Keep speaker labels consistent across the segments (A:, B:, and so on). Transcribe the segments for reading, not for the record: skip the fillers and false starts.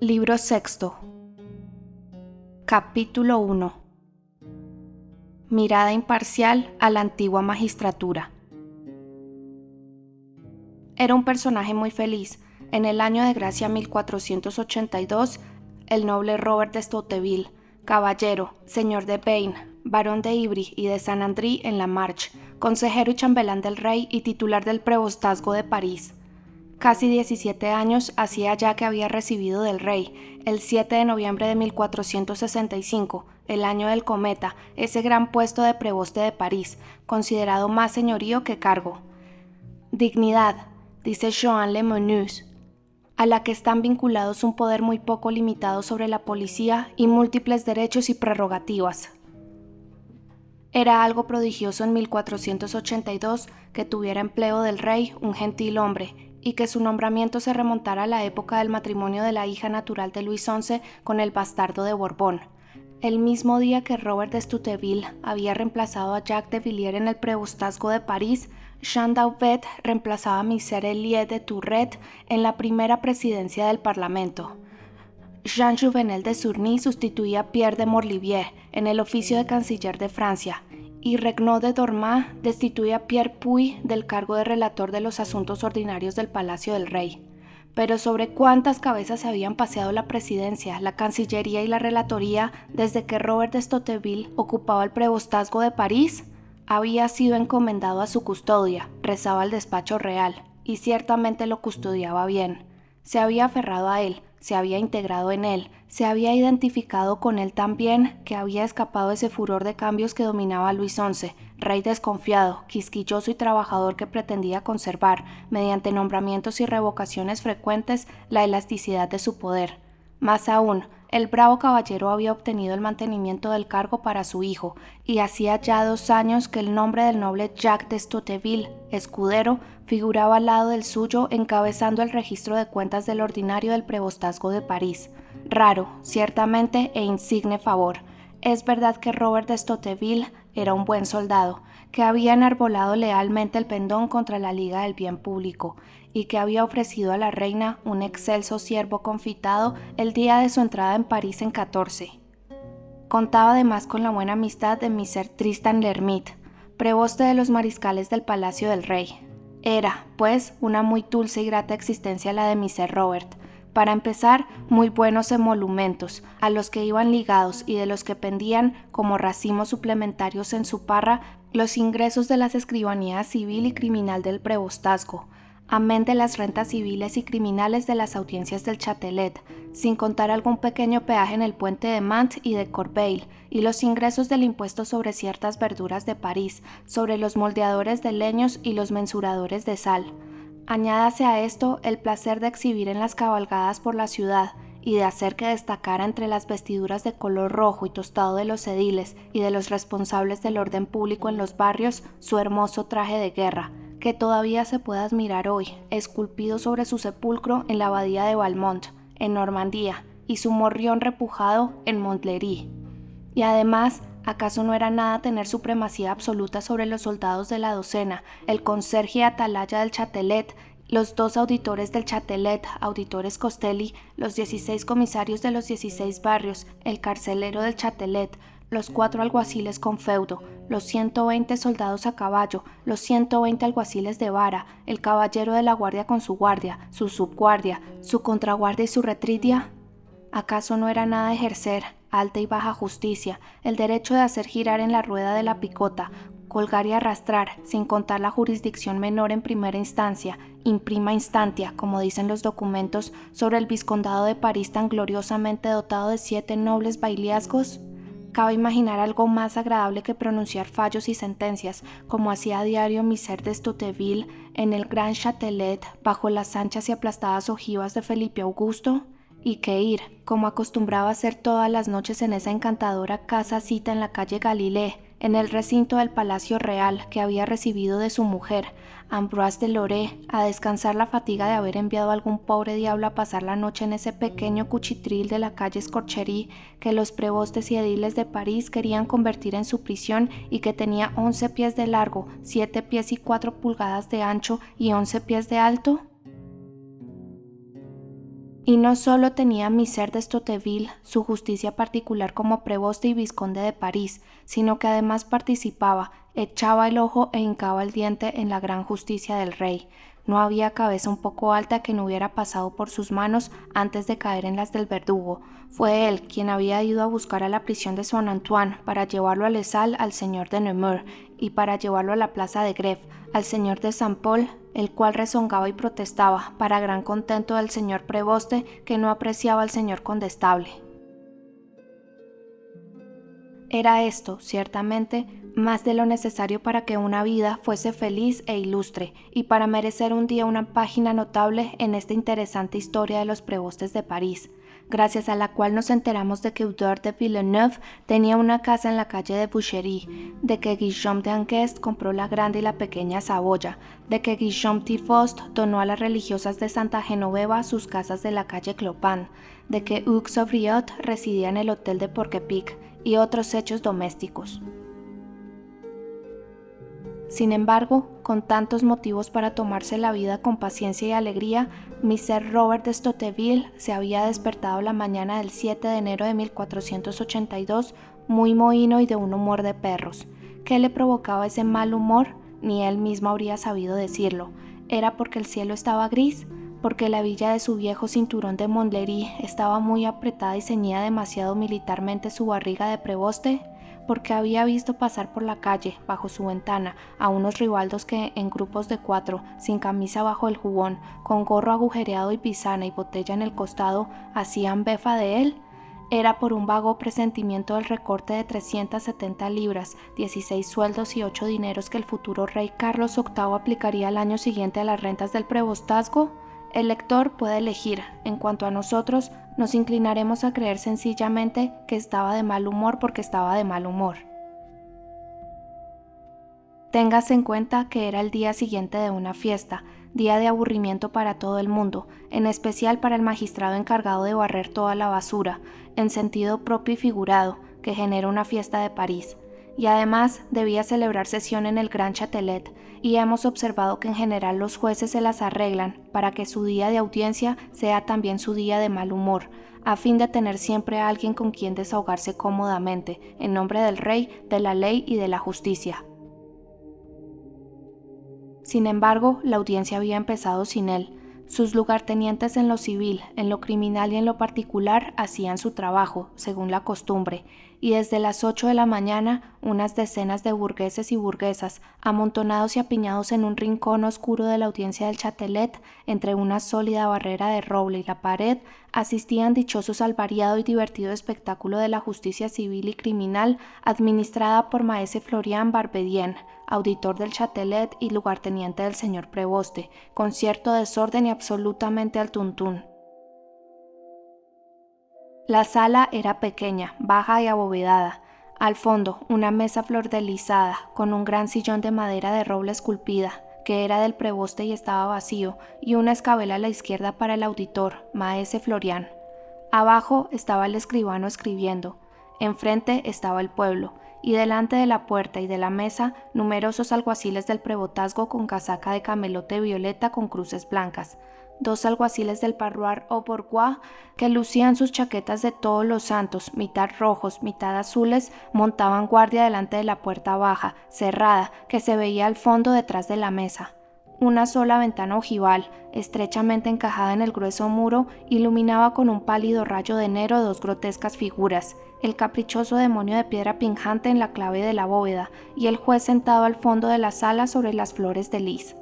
A: Libro sexto. Capítulo 1. Mirada imparcial a la antigua magistratura. Era un personaje muy feliz. En el año de gracia 1482, el noble Robert de Stouteville, caballero, señor de Beine, barón de Ivry y de Saint-André en la Marche, consejero y chambelán del rey y titular del prevostazgo de París. Casi 17 años hacía ya que había recibido del rey, el 7 de noviembre de 1465, el año del cometa, ese gran puesto de preboste de París, considerado más señorío que cargo. Dignidad, dice Joan Le Meneus, a la que están vinculados un poder muy poco limitado sobre la policía y múltiples derechos y prerrogativas. Era algo prodigioso en 1482 que tuviera empleo del rey un gentil hombre, y que su nombramiento se remontara a la época del matrimonio de la hija natural de Luis XI con el bastardo de Borbón. El mismo día que Robert de Stouteville había reemplazado a Jacques de Villiers en el prevostazgo de París, Jean Dauvet reemplazaba a Miser Elie de Tourret en la primera presidencia del Parlamento. Jean Jouvenel de Sourny sustituía a Pierre de Morlivier en el oficio de canciller de Francia, y Regnault de Dormans destituye a Pierre Puy del cargo de relator de los asuntos ordinarios del Palacio del Rey. Pero sobre cuántas cabezas se habían paseado la presidencia, la cancillería y la relatoría desde que Robert de Stouteville ocupaba el prevostazgo de París. Había sido encomendado a su custodia, rezaba el despacho real, y ciertamente lo custodiaba bien. Se había aferrado a él, se había integrado en él, se había identificado con él tan bien que había escapado ese furor de cambios que dominaba a Luis XI, rey desconfiado, quisquilloso y trabajador que pretendía conservar, mediante nombramientos y revocaciones frecuentes, la elasticidad de su poder. Más aún, el bravo caballero había obtenido el mantenimiento del cargo para su hijo, y hacía ya 2 años que el nombre del noble Jacques de Stouteville, escudero, figuraba al lado del suyo encabezando el registro de cuentas del ordinario del prevostazgo de París. Raro, ciertamente, e insigne favor. Es verdad que Robert de Stouteville era un buen soldado, que había enarbolado lealmente el pendón contra la Liga del Bien Público, y que había ofrecido a la reina un excelso ciervo confitado el día de su entrada en París en 14. Contaba además con la buena amistad de Mr. Tristan l'Hermite, preboste de los mariscales del Palacio del Rey. Era, pues, una muy dulce y grata existencia la de Mr. Robert. Para empezar, muy buenos emolumentos, a los que iban ligados y de los que pendían, como racimos suplementarios en su parra, los ingresos de las escribanías civil y criminal del prevostazgo, amén de las rentas civiles y criminales de las audiencias del Châtelet, sin contar algún pequeño peaje en el puente de Mantes y de Corbeil, y los ingresos del impuesto sobre ciertas verduras de París, sobre los moldeadores de leños y los mensuradores de sal. Añádase a esto el placer de exhibir en las cabalgadas por la ciudad y de hacer que destacara entre las vestiduras de color rojo y tostado de los ediles y de los responsables del orden público en los barrios su hermoso traje de guerra, que todavía se puede admirar hoy, esculpido sobre su sepulcro en la abadía de Valmont, en Normandía, y su morrión repujado en Montlhéry. Y además, ¿acaso no era nada tener supremacía absoluta sobre los soldados de la docena, el conserje y atalaya del Châtelet, los 2 auditores del Châtelet, auditores Costelli, los 16 comisarios de los 16 barrios, el carcelero del Châtelet, los 4 alguaciles con feudo, los 120 soldados a caballo, los 120 alguaciles de vara, el caballero de la guardia con su guardia, su subguardia, su contraguardia y su retridia? ¿Acaso no era nada ejercer, alta y baja justicia, el derecho de hacer girar en la rueda de la picota, colgar y arrastrar, sin contar la jurisdicción menor en primera instancia, in prima instantia, como dicen los documentos, sobre el vizcondado de París tan gloriosamente dotado de 7 nobles bailiazgos? Cabe imaginar algo más agradable que pronunciar fallos y sentencias, como hacía a diario Mr. de Stouteville en el Grand Châtelet, bajo las anchas y aplastadas ojivas de Felipe Augusto, y que ir, como acostumbraba hacer todas las noches en esa encantadora casa-cita en la calle Galilée, en el recinto del Palacio Real que había recibido de su mujer, Ambroise de Loré, a descansar la fatiga de haber enviado a algún pobre diablo a pasar la noche en ese pequeño cuchitril de la calle Scorchery que los prebostes y ediles de París querían convertir en su prisión y que tenía 11 pies de largo, 7 pies y 4 pulgadas de ancho y 11 pies de alto? Y no solo tenía Micer de Estouteville su justicia particular como preboste y vizconde de París, sino que además participaba, echaba el ojo e hincaba el diente en la gran justicia del rey. No había cabeza un poco alta que no hubiera pasado por sus manos antes de caer en las del verdugo. Fue él quien había ido a buscar a la prisión de Saint Antoine para llevarlo a Les Salles al señor de Nemours y para llevarlo a la plaza de Grève al señor de Saint-Paul, el cual rezongaba y protestaba, para gran contento del señor preboste que no apreciaba al señor condestable. Era esto, ciertamente, más de lo necesario para que una vida fuese feliz e ilustre, y para merecer un día una página notable en esta interesante historia de los prebostes de París, gracias a la cual nos enteramos de que Eudore de Villeneuve tenía una casa en la calle de Boucherie, de que Guillaume de Anguest compró la grande y la pequeña Saboya, de que Guillaume Tifost donó a las religiosas de Santa Genoveva sus casas de la calle Clopin, de que Hugues Aubriot residía en el hotel de Porquepic, y otros hechos domésticos. Sin embargo, con tantos motivos para tomarse la vida con paciencia y alegría, Micer Robert de Estouteville se había despertado la mañana del 7 de enero de 1482 muy mohíno y de un humor de perros. ¿Qué le provocaba ese mal humor? Ni él mismo habría sabido decirlo. ¿Era porque el cielo estaba gris? ¿Porque la villa de su viejo cinturón de Montlhéry estaba muy apretada y ceñía demasiado militarmente su barriga de preboste? ¿Porque había visto pasar por la calle, bajo su ventana, a unos ribaldos que, en grupos de 4, sin camisa bajo el jubón, con gorro agujereado y pisana y botella en el costado, hacían befa de él? Era por un vago presentimiento del recorte de 370 libras, 16 sueldos y 8 dineros que el futuro rey Carlos VIII aplicaría al año siguiente a las rentas del prebostazgo. El lector puede elegir. En cuanto a nosotros, nos inclinaremos a creer sencillamente que estaba de mal humor porque estaba de mal humor. Téngase en cuenta que era el día siguiente de una fiesta, día de aburrimiento para todo el mundo, en especial para el magistrado encargado de barrer toda la basura, en sentido propio y figurado, que genera una fiesta de París. Y además debía celebrar sesión en el Gran Châtelet, y hemos observado que en general los jueces se las arreglan para que su día de audiencia sea también su día de mal humor, a fin de tener siempre a alguien con quien desahogarse cómodamente, en nombre del rey, de la ley y de la justicia. Sin embargo, la audiencia había empezado sin él. Sus lugartenientes en lo civil, en lo criminal y en lo particular hacían su trabajo, según la costumbre, y desde las 8 de la mañana unas decenas de burgueses y burguesas, amontonados y apiñados en un rincón oscuro de la audiencia del Châtelet, entre una sólida barrera de roble y la pared, asistían dichosos al variado y divertido espectáculo de la justicia civil y criminal administrada por maese Florian Barbedien, auditor del Châtelet y lugarteniente del señor preboste, con cierto desorden y absolutamente al tuntún. La sala era pequeña, baja y abovedada. Al fondo, una mesa flordelisada, con un gran sillón de madera de roble esculpida, que era del preboste y estaba vacío, y una escabela a la izquierda para el auditor, maese Florian. Abajo estaba el escribano escribiendo. Enfrente estaba el pueblo, y delante de la puerta y de la mesa numerosos alguaciles del prebotazgo con casaca de camelote violeta con cruces blancas, 2 alguaciles del parroir au bourgeois que lucían sus chaquetas de todos los santos, mitad rojos, mitad azules, montaban guardia delante de la puerta baja, cerrada, que se veía al fondo detrás de la mesa. Una sola ventana ojival, estrechamente encajada en el grueso muro, iluminaba con un pálido rayo de enero 2 grotescas figuras, el caprichoso demonio de piedra pinjante en la clave de la bóveda y el juez sentado al fondo de la sala sobre las flores de lis.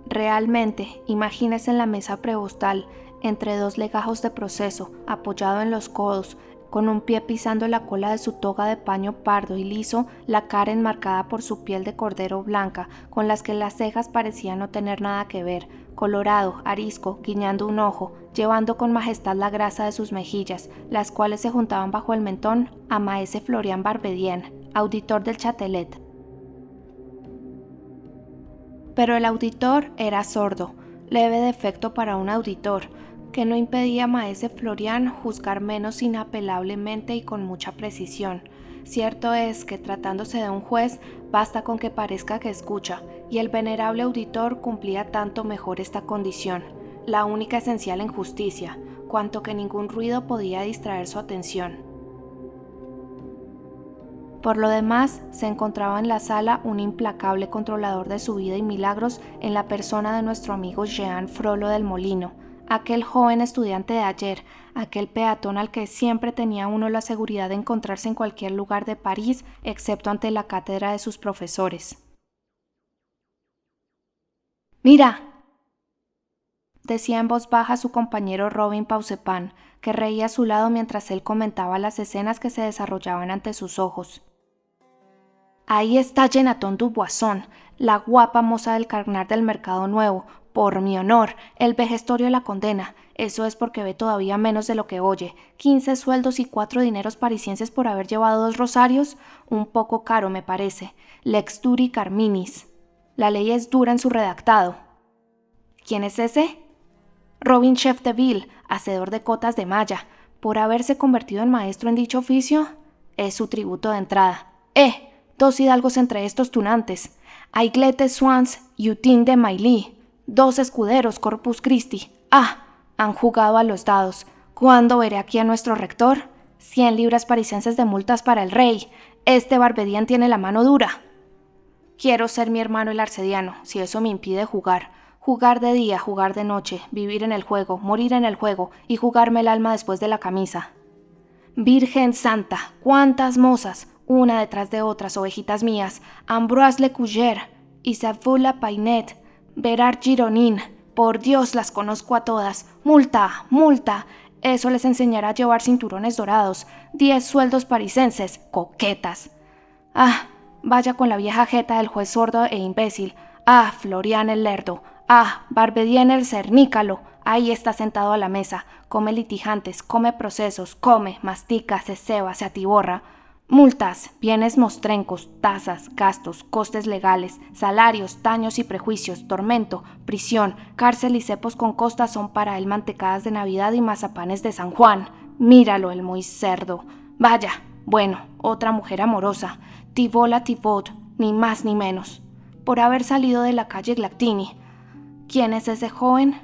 A: Realmente, imagínese en la mesa prebostal, entre 2 legajos de proceso, apoyado en los codos, con un pie pisando la cola de su toga de paño pardo y liso, la cara enmarcada por su piel de cordero blanca, con las que las cejas parecían no tener nada que ver, colorado, arisco, guiñando un ojo, llevando con majestad la grasa de sus mejillas, las cuales se juntaban bajo el mentón, a maese Florian Barbedien, auditor del Châtelet. Pero el auditor era sordo, leve defecto para un auditor, que no impedía a maese Florian juzgar menos inapelablemente y con mucha precisión. Cierto es que, tratándose de un juez, basta con que parezca que escucha, y el venerable auditor cumplía tanto mejor esta condición. la única esencial en justicia, cuanto que ningún ruido podía distraer su atención. Por lo demás, se encontraba en la sala un implacable controlador de su vida y milagros en la persona de nuestro amigo Jean Frollo del Molino, aquel joven estudiante de ayer, aquel peatón al que siempre tenía uno la seguridad de encontrarse en cualquier lugar de París, excepto ante la cátedra de sus profesores. «¡Mira!», decía en voz baja su compañero Robin Pausepin, que reía a su lado mientras él comentaba las escenas que se desarrollaban ante sus ojos. «Ahí está Jenatón Dubuisson, la guapa moza del carnar del Mercado Nuevo. Por mi honor, el vejestorio la condena. Eso es porque ve todavía menos de lo que oye. 15 sueldos y 4 dineros parisienses por haber llevado 2 rosarios. Un poco caro, me parece. Lex duri carminis. La ley es dura en su redactado». «¿Quién es ese?». «Robin Chef-de-Ville, hacedor de cotas de malla. Por haberse convertido en maestro en dicho oficio, es su tributo de entrada. 2 hidalgos entre estos tunantes. Aiglete Swans y Utin de Mailly. 2 escuderos Corpus Christi. Han jugado a los dados. ¿Cuándo veré aquí a nuestro rector? 100 libras parisenses de multas para el rey. Este Barbedien tiene la mano dura. Quiero ser mi hermano el arcediano, si eso me impide jugar. Jugar de día, jugar de noche, vivir en el juego, morir en el juego y jugarme el alma después de la camisa. Virgen Santa, cuántas mozas, una detrás de otras, ovejitas mías. Ambroise Lecuyer, Isabella Painet, Bérard Gironin. Por Dios, las conozco a todas. Multa, multa. Eso les enseñará a llevar cinturones dorados. 10 sueldos parisenses, coquetas. Vaya con la vieja jeta del juez sordo e imbécil. Florian el lerdo. Barbedien el cernícalo. Ahí está sentado a la mesa. Come litigantes, come procesos, come, mastica, se ceba, se atiborra. Multas, bienes mostrencos, tasas, gastos, costes legales, salarios, daños y prejuicios, tormento, prisión, cárcel y cepos con costas son para él mantecadas de Navidad y mazapanes de San Juan. Míralo, el muy cerdo. Vaya, bueno, otra mujer amorosa. Thibaut la Thibaut, ni más ni menos. Por haber salido de la calle Glactini. ¿Quién es ese joven?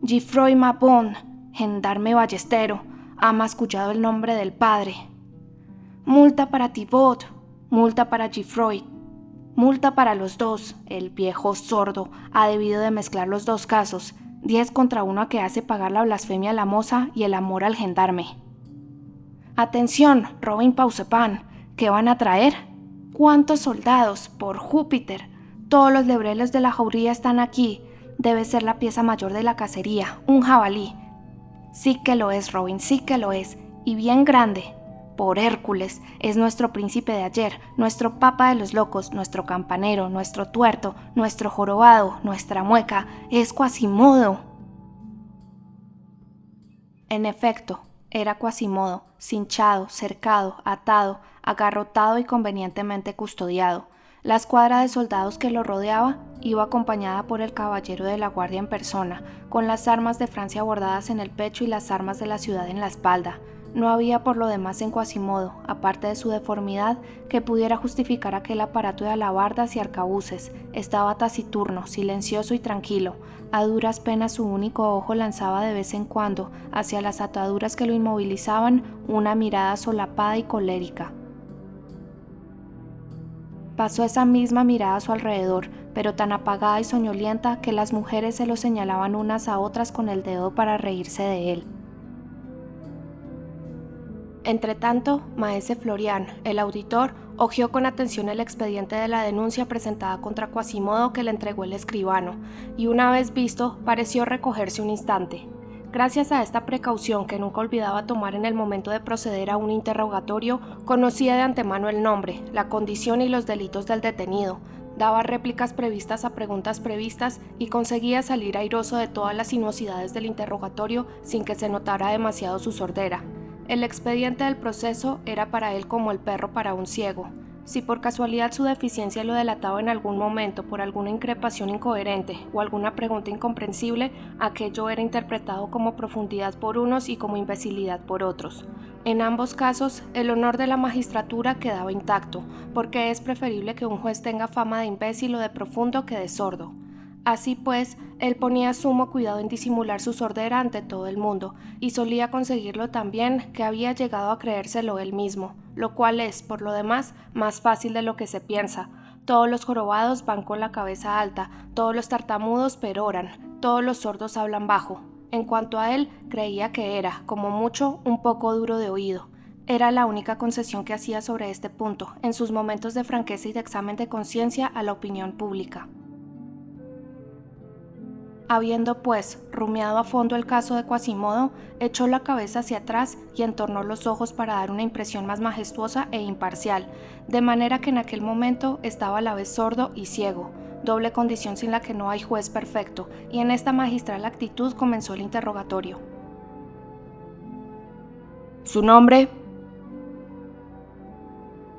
A: Geoffroy Mabon, gendarme ballestero. Ha mascullado el nombre del padre. Multa para Thibaut, multa para Geoffroy, multa para los dos. El viejo sordo ha debido de mezclar los 2 casos. 10 contra 1 que hace pagar la blasfemia a la moza y el amor al gendarme. Atención, Robin Pausepin, ¿qué van a traer? ¿Cuántos soldados? Por Júpiter. Todos los lebreles de la jauría están aquí. Debe ser la pieza mayor de la cacería, un jabalí. Sí que lo es, Robin, sí que lo es, y bien grande. Por Hércules, es nuestro príncipe de ayer, nuestro papa de los locos, nuestro campanero, nuestro tuerto, nuestro jorobado, nuestra mueca, es Quasimodo. En efecto, era Quasimodo, cinchado, cercado, atado, agarrotado y convenientemente custodiado. La escuadra de soldados que lo rodeaba iba acompañada por el caballero de la guardia en persona, con las armas de Francia bordadas en el pecho y las armas de la ciudad en la espalda. No había por lo demás en Quasimodo, aparte de su deformidad, que pudiera justificar aquel aparato de alabardas y arcabuces. Estaba taciturno, silencioso y tranquilo. A duras penas su único ojo lanzaba de vez en cuando, hacia las ataduras que lo inmovilizaban, una mirada solapada y colérica. Pasó esa misma mirada a su alrededor, pero tan apagada y soñolienta que las mujeres se lo señalaban unas a otras con el dedo para reírse de él. Entretanto, maese Florian, el auditor, hojeó con atención el expediente de la denuncia presentada contra Quasimodo que le entregó el escribano, y una vez visto, pareció recogerse un instante. Gracias a esta precaución que nunca olvidaba tomar en el momento de proceder a un interrogatorio, conocía de antemano el nombre, la condición y los delitos del detenido, daba réplicas previstas a preguntas previstas y conseguía salir airoso de todas las sinuosidades del interrogatorio sin que se notara demasiado su sordera. El expediente del proceso era para él como el perro para un ciego. Si por casualidad su deficiencia lo delataba en algún momento por alguna increpación incoherente o alguna pregunta incomprensible, aquello era interpretado como profundidad por unos y como imbecilidad por otros. En ambos casos, el honor de la magistratura quedaba intacto, porque es preferible que un juez tenga fama de imbécil o de profundo que de sordo. Así pues, él ponía sumo cuidado en disimular su sordera ante todo el mundo, y solía conseguirlo tan bien que había llegado a creérselo él mismo, lo cual es, por lo demás, más fácil de lo que se piensa. Todos los jorobados van con la cabeza alta, todos los tartamudos peroran, todos los sordos hablan bajo. En cuanto a él, creía que era, como mucho, un poco duro de oído. Era la única concesión que hacía sobre este punto, en sus momentos de franqueza y de examen de conciencia a la opinión pública. Habiendo, pues, rumiado a fondo el caso de Quasimodo, echó la cabeza hacia atrás y entornó los ojos para dar una impresión más majestuosa e imparcial, de manera que en aquel momento estaba a la vez sordo y ciego, doble condición sin la que no hay juez perfecto, y en esta magistral actitud comenzó el interrogatorio. ¿Su nombre?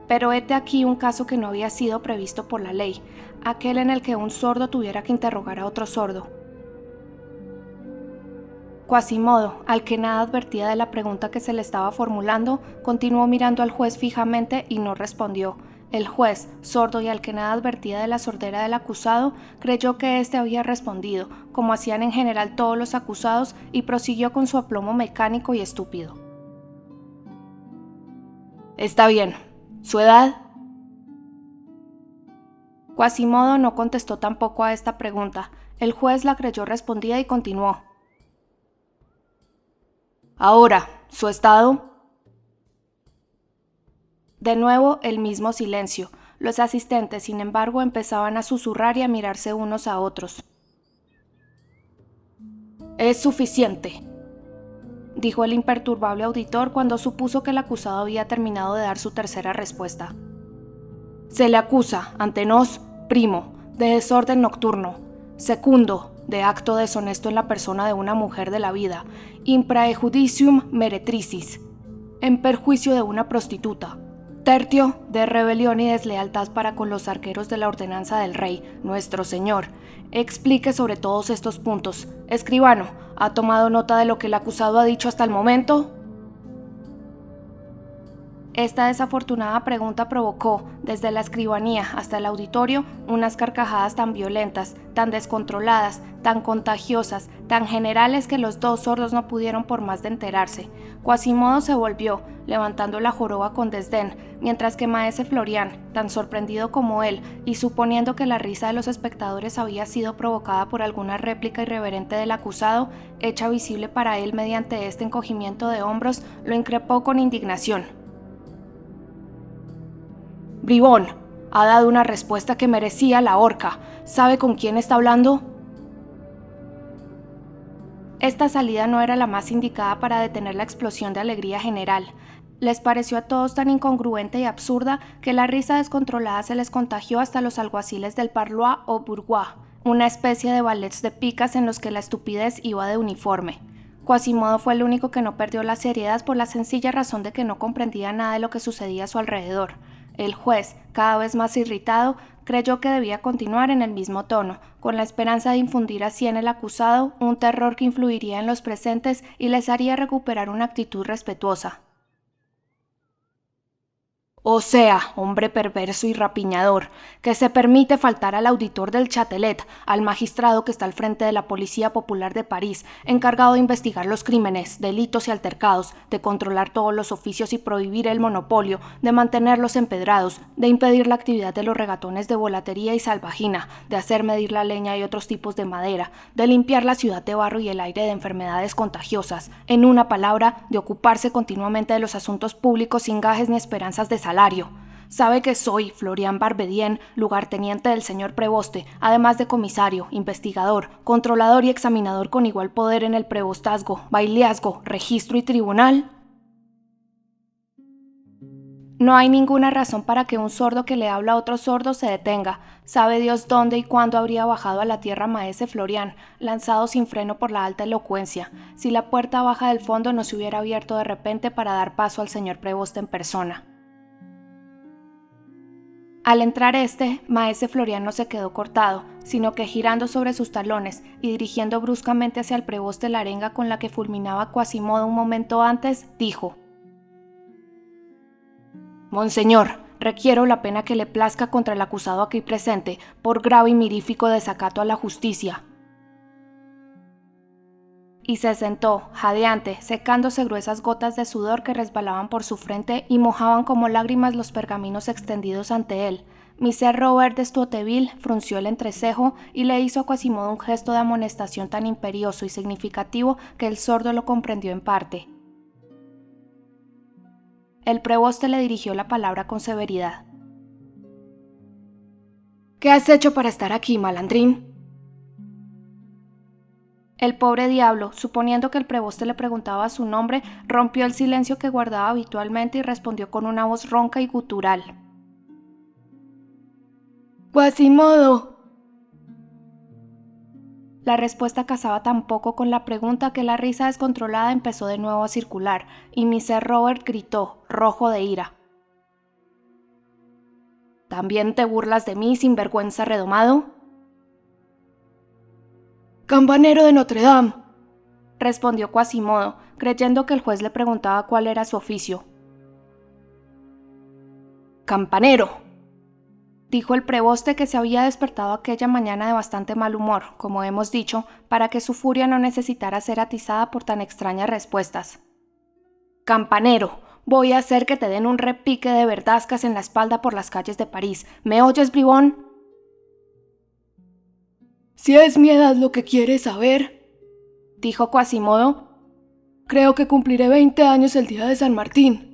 A: Pero hete aquí un caso que no había sido previsto por la ley, aquel en el que un sordo tuviera que interrogar a otro sordo. Quasimodo, al que nada advertía de la pregunta que se le estaba formulando, continuó mirando al juez fijamente y no respondió. El juez, sordo y al que nada advertía de la sordera del acusado, creyó que éste había respondido, como hacían en general todos los acusados, y prosiguió con su aplomo mecánico y estúpido. Está bien. ¿Su edad? Quasimodo no contestó tampoco a esta pregunta. El juez la creyó respondida y continuó. Ahora, ¿su estado? De nuevo el mismo silencio. Los asistentes, sin embargo, empezaban a susurrar y a mirarse unos a otros. Es suficiente, dijo el imperturbable auditor cuando supuso que el acusado había terminado de dar su tercera respuesta. Se le acusa, ante nos, primo, de desorden nocturno, secundo, de acto deshonesto en la persona de una mujer de la vida, in praejudicium meretricis, en perjuicio de una prostituta, tertio, de rebelión y deslealtad para con los arqueros de la ordenanza del rey, nuestro señor. Explique sobre todos estos puntos. Escribano, ¿ha tomado nota de lo que el acusado ha dicho hasta el momento? Esta desafortunada pregunta provocó, desde la escribanía hasta el auditorio, unas carcajadas tan violentas, tan descontroladas, tan contagiosas, tan generales que los dos sordos no pudieron por más de enterarse. Quasimodo se volvió, levantando la joroba con desdén, mientras que maese Florián, tan sorprendido como él, y suponiendo que la risa de los espectadores había sido provocada por alguna réplica irreverente del acusado, hecha visible para él mediante este encogimiento de hombros, lo increpó con indignación. Bribón, ha dado una respuesta que merecía la horca. ¿Sabe con quién está hablando? Esta salida no era la más indicada para detener la explosión de alegría general. Les pareció a todos tan incongruente y absurda que la risa descontrolada se les contagió hasta los alguaciles del parloir o bourgeois, una especie de ballets de picas en los que la estupidez iba de uniforme. Quasimodo fue el único que no perdió la seriedad por la sencilla razón de que no comprendía nada de lo que sucedía a su alrededor. El juez, cada vez más irritado, creyó que debía continuar en el mismo tono, con la esperanza de infundir así en el acusado un terror que influiría en los presentes y les haría recuperar una actitud respetuosa. O sea, hombre perverso y rapiñador, que se permite faltar al auditor del Châtelet, al magistrado que está al frente de la Policía Popular de París, encargado de investigar los crímenes, delitos y altercados, de controlar todos los oficios y prohibir el monopolio, de mantenerlos empedrados, de impedir la actividad de los regatones de volatería y salvajina, de hacer medir la leña y otros tipos de madera, de limpiar la ciudad de barro y el aire de enfermedades contagiosas, en una palabra, de ocuparse continuamente de los asuntos públicos sin gajes ni esperanzas de salario. Sabe que soy Florián Barbedien, lugarteniente del señor preboste, además de comisario, investigador, controlador y examinador con igual poder en el prebostazgo, bailiazgo, registro y tribunal. No hay ninguna razón para que un sordo que le habla a otro sordo se detenga. Sabe Dios dónde y cuándo habría bajado a la tierra maese Florián, lanzado sin freno por la alta elocuencia, si la puerta baja del fondo no se hubiera abierto de repente para dar paso al señor preboste en persona. Al entrar maese Florián no se quedó cortado, sino que girando sobre sus talones y dirigiendo bruscamente hacia el preboste la arenga con la que fulminaba Quasimodo un momento antes, dijo: Monseñor, requiero la pena que le plazca contra el acusado aquí presente, por grave y mirífico desacato a la justicia. Y se sentó, jadeante, secándose gruesas gotas de sudor que resbalaban por su frente y mojaban como lágrimas los pergaminos extendidos ante él. Mr. Robert de Estouteville frunció el entrecejo y le hizo a Quasimodo un gesto de amonestación tan imperioso y significativo que el sordo lo comprendió en parte. El preboste le dirigió la palabra con severidad. ¿Qué has hecho para estar aquí, malandrín? El pobre diablo, suponiendo que el preboste le preguntaba su nombre, rompió el silencio que guardaba habitualmente y respondió con una voz ronca y gutural. ¡Quasimodo! La respuesta casaba tan poco con la pregunta que la risa descontrolada empezó de nuevo a circular, y Mr. Robert gritó, rojo de ira. ¿También te burlas de mí, sinvergüenza redomado? ¡Campanero de Notre Dame!, respondió Quasimodo, creyendo que el juez le preguntaba cuál era su oficio. ¡Campanero!, dijo el preboste, que se había despertado aquella mañana de bastante mal humor, como hemos dicho, para que su furia no necesitara ser atizada por tan extrañas respuestas. Campanero, voy a hacer que te den un repique de verdascas en la espalda por las calles de París. ¿Me oyes, bribón? Si es mi edad lo que quieres saber, dijo Quasimodo, creo que cumpliré 20 años el día de San Martín.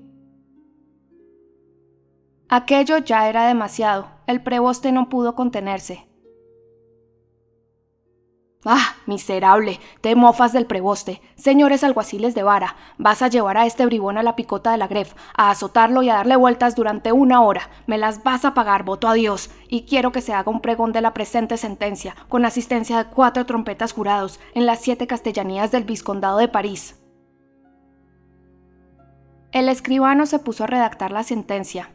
A: Aquello ya era demasiado. El preboste no pudo contenerse. ¡Ah, miserable! Te mofas del preboste. Señores alguaciles de vara, vas a llevar a este bribón a la picota de la Gref, a azotarlo y a darle vueltas durante 1 hora. Me las vas a pagar, voto a Dios. Y quiero que se haga un pregón de la presente sentencia, con asistencia de 4 trompetas jurados, en las 7 castellanías del vizcondado de París. El escribano se puso a redactar la sentencia.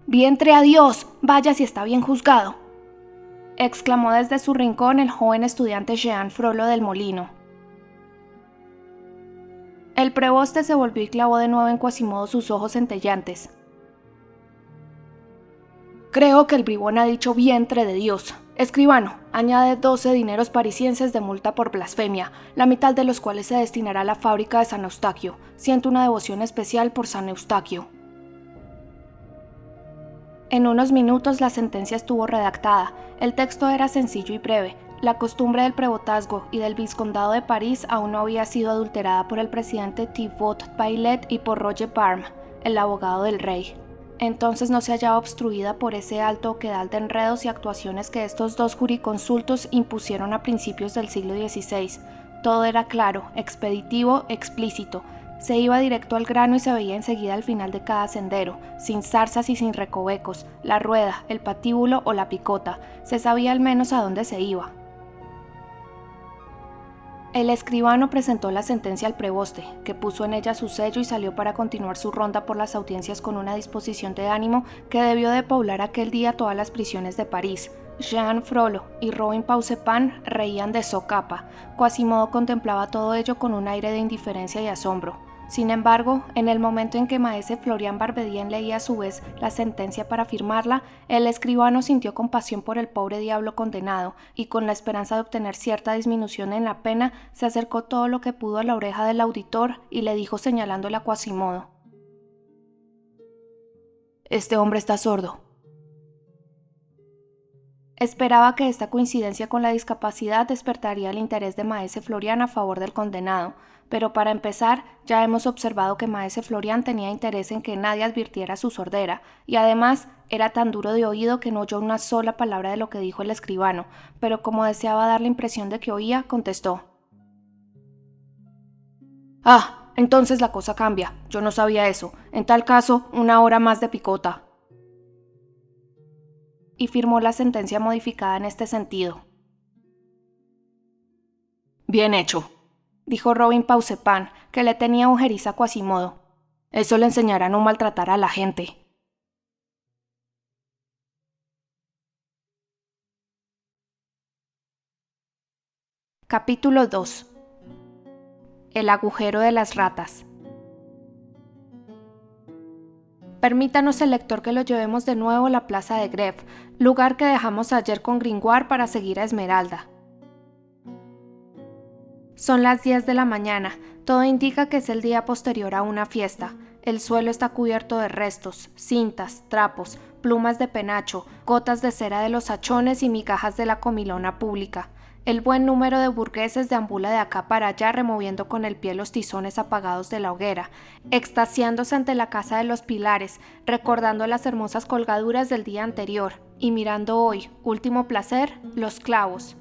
A: ¡Vientre a Dios! ¡Vaya si está bien juzgado!, exclamó desde su rincón el joven estudiante Jean Frollo del Molino. El preboste se volvió y clavó de nuevo en Quasimodo sus ojos centellantes. Creo que el bribón ha dicho vientre de Dios. Escribano, añade 12 dineros parisienses de multa por blasfemia, la mitad de los cuales se destinará a la fábrica de San Eustaquio. Siento una devoción especial por San Eustaquio. En unos minutos la sentencia estuvo redactada. El texto era sencillo y breve. La costumbre del prebotazgo y del vizcondado de París aún no había sido adulterada por el presidente Thibaut Bailet y por Roger Parme, el abogado del rey. Entonces no se hallaba obstruida por ese alto oquedal de enredos y actuaciones que estos dos jurisconsultos impusieron a principios del siglo XVI. Todo era claro, expeditivo, explícito. Se iba directo al grano y se veía enseguida al final de cada sendero, sin zarzas y sin recovecos, la rueda, el patíbulo o la picota. Se sabía al menos a dónde se iba. El escribano presentó la sentencia al preboste, que puso en ella su sello y salió para continuar su ronda por las audiencias con una disposición de ánimo que debió de poblar aquel día todas las prisiones de París. Jean Frollo y Robin Pausepan reían de socapa. Quasimodo contemplaba todo ello con un aire de indiferencia y asombro. Sin embargo, en el momento en que maese Florian Barbedien leía a su vez la sentencia para firmarla, el escribano sintió compasión por el pobre diablo condenado y, con la esperanza de obtener cierta disminución en la pena, se acercó todo lo que pudo a la oreja del auditor y le dijo señalándole a Quasimodo: «Este hombre está sordo». Esperaba que esta coincidencia con la discapacidad despertaría el interés de maese Florian a favor del condenado, pero para empezar, ya hemos observado que maese Florian tenía interés en que nadie advirtiera su sordera, y además era tan duro de oído que no oyó una sola palabra de lo que dijo el escribano, pero como deseaba dar la impresión de que oía, contestó: «Ah, entonces la cosa cambia. Yo no sabía eso. En tal caso, 1 hora más de picota». Y firmó la sentencia modificada en este sentido. «Bien hecho», dijo Robin Pausepan, que le tenía ojeriza a Quasimodo. «Eso le enseñará a no maltratar a la gente». Capítulo 2. El agujero de las ratas. Permítanos, lector, que lo llevemos de nuevo a la plaza de Greve, lugar que dejamos ayer con Gringoire para seguir a Esmeralda. Son las 10 de la mañana, todo indica que es el día posterior a una fiesta. El suelo está cubierto de restos, cintas, trapos, plumas de penacho, gotas de cera de los hachones y migajas de la comilona pública. El buen número de burgueses deambula de acá para allá removiendo con el pie los tizones apagados de la hoguera, extasiándose ante la casa de los pilares, recordando las hermosas colgaduras del día anterior y mirando hoy, último placer, los clavos.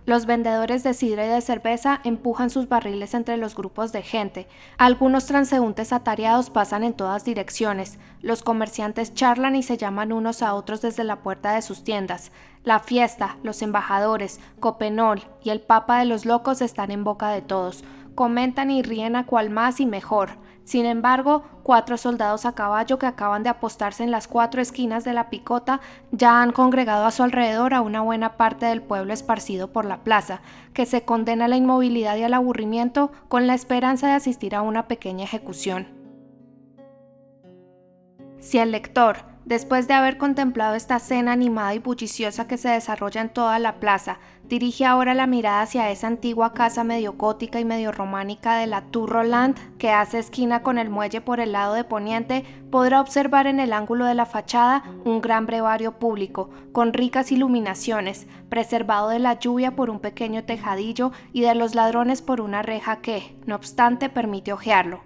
A: Los vendedores de sidra y de cerveza empujan sus barriles entre los grupos de gente. Algunos transeúntes atareados pasan en todas direcciones. Los comerciantes charlan y se llaman unos a otros desde la puerta de sus tiendas. La fiesta, los embajadores, Coppenol y el Papa de los Locos están en boca de todos. Comentan y ríen a cual más y mejor. Sin embargo, 4 soldados a caballo que acaban de apostarse en las 4 esquinas de la picota ya han congregado a su alrededor a una buena parte del pueblo esparcido por la plaza, que se condena a la inmovilidad y al aburrimiento con la esperanza de asistir a una pequeña ejecución. Si el lector, después de haber contemplado esta escena animada y bulliciosa que se desarrolla en toda la plaza, dirige ahora la mirada hacia esa antigua casa medio gótica y medio románica de la Tour Roland, que hace esquina con el muelle por el lado de poniente, podrá observar en el ángulo de la fachada un gran brevario público, con ricas iluminaciones, preservado de la lluvia por un pequeño tejadillo y de los ladrones por una reja que, no obstante, permite ojearlo.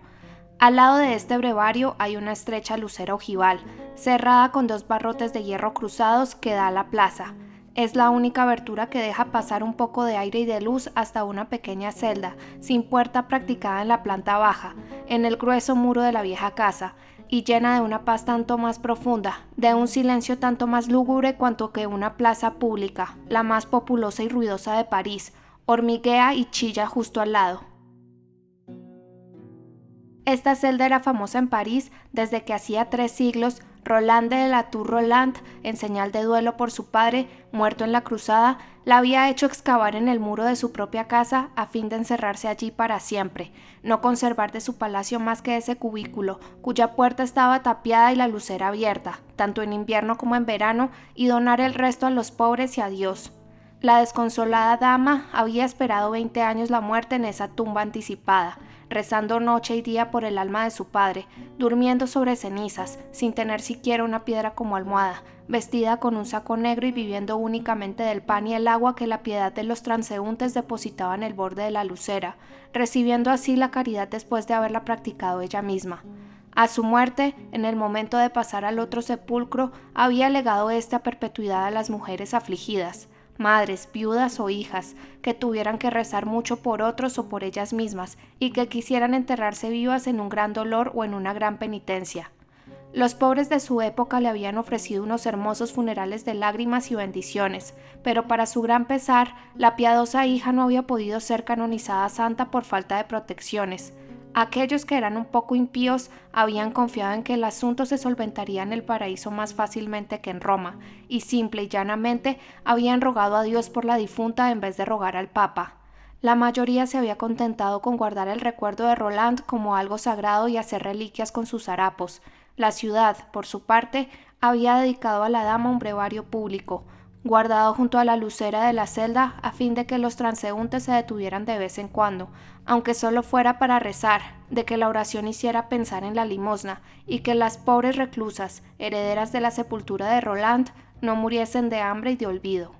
A: Al lado de este brevario hay una estrecha lucera ojival, cerrada con 2 barrotes de hierro cruzados que da a la plaza. Es la única abertura que deja pasar un poco de aire y de luz hasta una pequeña celda, sin puerta, practicada en la planta baja, en el grueso muro de la vieja casa, y llena de una paz tanto más profunda, de un silencio tanto más lúgubre cuanto que una plaza pública, la más populosa y ruidosa de París, hormiguea y chilla justo al lado. Esta celda era famosa en París desde que hacía 3 siglos Roland de la Tour Roland, en señal de duelo por su padre, muerto en la cruzada, la había hecho excavar en el muro de su propia casa a fin de encerrarse allí para siempre, no conservar de su palacio más que ese cubículo, cuya puerta estaba tapiada y la lucera abierta, tanto en invierno como en verano, y donar el resto a los pobres y a Dios. La desconsolada dama había esperado 20 años la muerte en esa tumba anticipada, rezando noche y día por el alma de su padre, durmiendo sobre cenizas, sin tener siquiera una piedra como almohada, vestida con un saco negro y viviendo únicamente del pan y el agua que la piedad de los transeúntes depositaba en el borde de la lucera, recibiendo así la caridad después de haberla practicado ella misma. A su muerte, en el momento de pasar al otro sepulcro, había legado esta perpetuidad a las mujeres afligidas, madres, viudas o hijas, que tuvieran que rezar mucho por otros o por ellas mismas, y que quisieran enterrarse vivas en un gran dolor o en una gran penitencia. Los pobres de su época le habían ofrecido unos hermosos funerales de lágrimas y bendiciones, pero para su gran pesar, la piadosa hija no había podido ser canonizada santa por falta de protecciones. Aquellos que eran un poco impíos habían confiado en que el asunto se solventaría en el paraíso más fácilmente que en Roma, y simple y llanamente habían rogado a Dios por la difunta en vez de rogar al Papa. La mayoría se había contentado con guardar el recuerdo de Roland como algo sagrado y hacer reliquias con sus harapos. La ciudad, por su parte, había dedicado a la dama un brevario público, guardado junto a la lucera de la celda a fin de que los transeúntes se detuvieran de vez en cuando, aunque solo fuera para rezar, de que la oración hiciera pensar en la limosna y que las pobres reclusas, herederas de la sepultura de Roland, no muriesen de hambre y de olvido.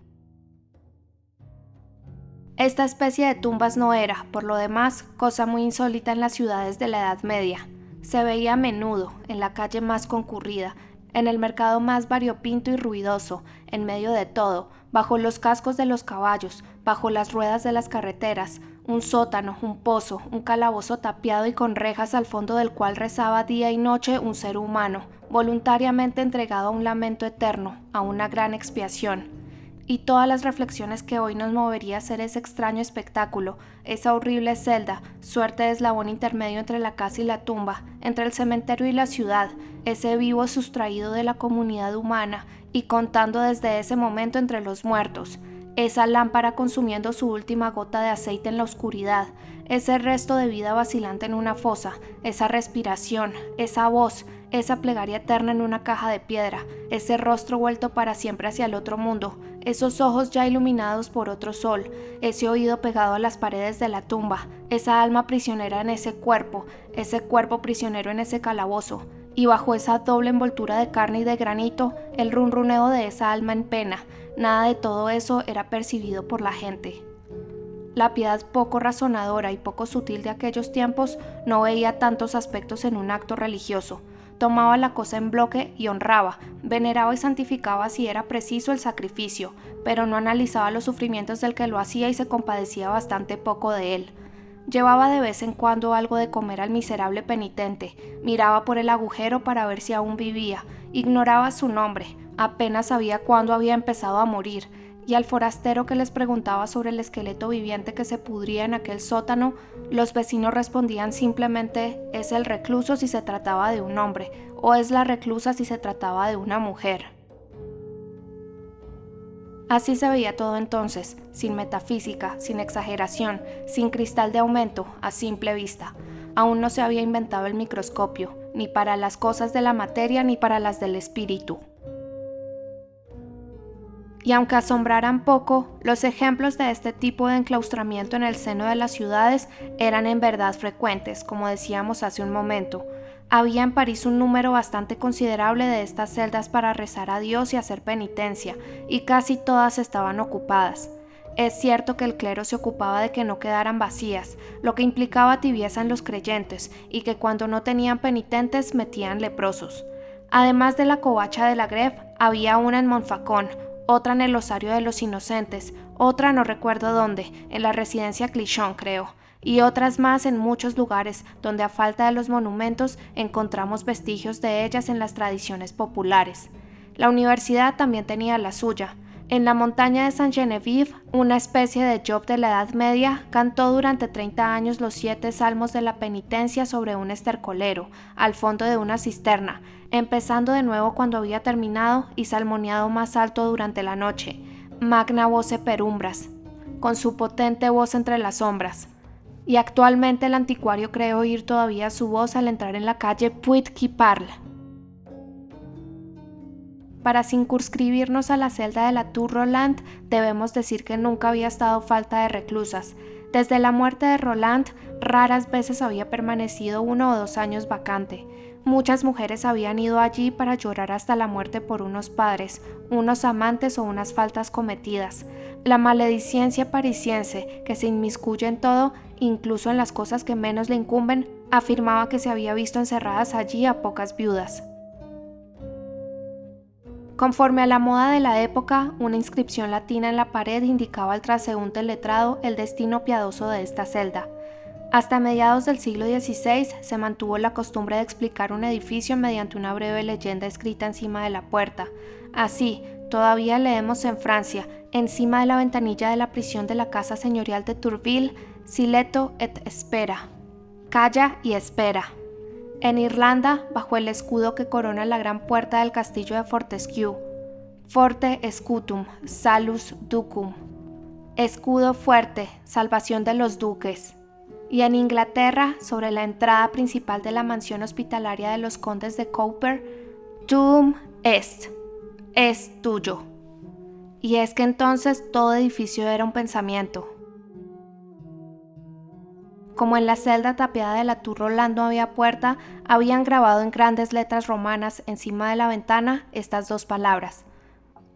A: Esta especie de tumbas no era, por lo demás, cosa muy insólita en las ciudades de la Edad Media. Se veía a menudo, en la calle más concurrida, en el mercado más variopinto y ruidoso, en medio de todo, bajo los cascos de los caballos, bajo las ruedas de las carreteras, un sótano, un pozo, un calabozo tapiado y con rejas al fondo del cual rezaba día y noche un ser humano, voluntariamente entregado a un lamento eterno, a una gran expiación. Y todas las reflexiones que hoy nos movería a hacer ese extraño espectáculo, esa horrible celda, suerte de eslabón intermedio entre la casa y la tumba, entre el cementerio y la ciudad, ese vivo sustraído de la comunidad humana y contando desde ese momento entre los muertos, esa lámpara consumiendo su última gota de aceite en la oscuridad, ese resto de vida vacilante en una fosa, esa respiración, esa voz, esa plegaria eterna en una caja de piedra, ese rostro vuelto para siempre hacia el otro mundo, esos ojos ya iluminados por otro sol, ese oído pegado a las paredes de la tumba, esa alma prisionera en ese cuerpo prisionero en ese calabozo, y bajo esa doble envoltura de carne y de granito, el runruneo de esa alma en pena. Nada de todo eso era percibido por la gente. La piedad poco razonadora y poco sutil de aquellos tiempos no veía tantos aspectos en un acto religioso. Tomaba la cosa en bloque y honraba, veneraba y santificaba si era preciso el sacrificio, pero no analizaba los sufrimientos del que lo hacía y se compadecía bastante poco de él. Llevaba de vez en cuando algo de comer al miserable penitente, miraba por el agujero para ver si aún vivía, ignoraba su nombre, apenas sabía cuándo había empezado a morir, y al forastero que les preguntaba sobre el esqueleto viviente que se pudría en aquel sótano, los vecinos respondían simplemente: es el recluso si se trataba de un hombre, o es la reclusa si se trataba de una mujer. Así se veía todo entonces, sin metafísica, sin exageración, sin cristal de aumento, a simple vista. Aún no se había inventado el microscopio, ni para las cosas de la materia ni para las del espíritu. Y aunque asombraran poco, los ejemplos de este tipo de enclaustramiento en el seno de las ciudades eran en verdad frecuentes, como decíamos hace un momento. Había en París un número bastante considerable de estas celdas para rezar a Dios y hacer penitencia, y casi todas estaban ocupadas. Es cierto que el clero se ocupaba de que no quedaran vacías, lo que implicaba tibieza en los creyentes, y que cuando no tenían penitentes metían leprosos. Además de la covacha de la Greve, había una en Montfaucon, otra en el Osario de los Inocentes, otra no recuerdo dónde, en la residencia Clichon creo, y otras más en muchos lugares donde a falta de los monumentos encontramos vestigios de ellas en las tradiciones populares. La universidad también tenía la suya. En la montaña de Saint-Geneviève, una especie de Job de la Edad Media cantó durante 30 años los 7 salmos de la penitencia sobre un estercolero, al fondo de una cisterna, empezando de nuevo cuando había terminado y salmoniado más alto durante la noche, magna voce per umbras, con su potente voz entre las sombras. Y actualmente el anticuario cree oír todavía su voz al entrar en la calle Puig-qui-Parle. Para circunscribirnos a la celda de la Tour Roland, debemos decir que nunca había estado falta de reclusas. Desde la muerte de Roland, raras veces había permanecido 1 o 2 años vacante. Muchas mujeres habían ido allí para llorar hasta la muerte por unos padres, unos amantes o unas faltas cometidas. La maledicencia parisiense, que se inmiscuye en todo, incluso en las cosas que menos le incumben, afirmaba que se había visto encerradas allí a pocas viudas. Conforme a la moda de la época, una inscripción latina en la pared indicaba al transeúnte letrado el destino piadoso de esta celda. Hasta mediados del siglo XVI se mantuvo la costumbre de explicar un edificio mediante una breve leyenda escrita encima de la puerta. Así, todavía leemos en Francia, encima de la ventanilla de la prisión de la casa señorial de Tourville, Sileto et espera, calla y espera. En Irlanda, bajo el escudo que corona la gran puerta del castillo de Fortescue, Forte Scutum, Salus Ducum, escudo fuerte, salvación de los duques. Y en Inglaterra, sobre la entrada principal de la mansión hospitalaria de los condes de Cowper, Tuum est, es tuyo. Y es que entonces todo edificio era un pensamiento. Como en la celda tapiada de la Tour Roland no había puerta, habían grabado en grandes letras romanas encima de la ventana estas 2 palabras: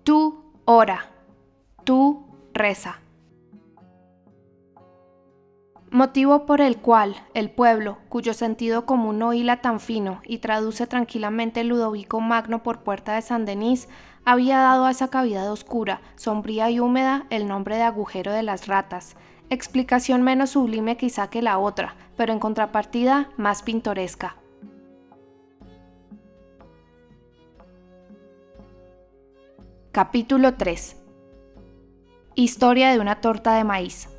A: tú ora, tú reza. Motivo por el cual el pueblo, cuyo sentido común no hila tan fino y traduce tranquilamente Ludovico Magno por puerta de Saint-Denis, había dado a esa cavidad oscura, sombría y húmeda el nombre de agujero de las ratas. Explicación menos sublime quizá que la otra, pero en contrapartida más pintoresca. Capítulo 3. Historia de una torta de maíz.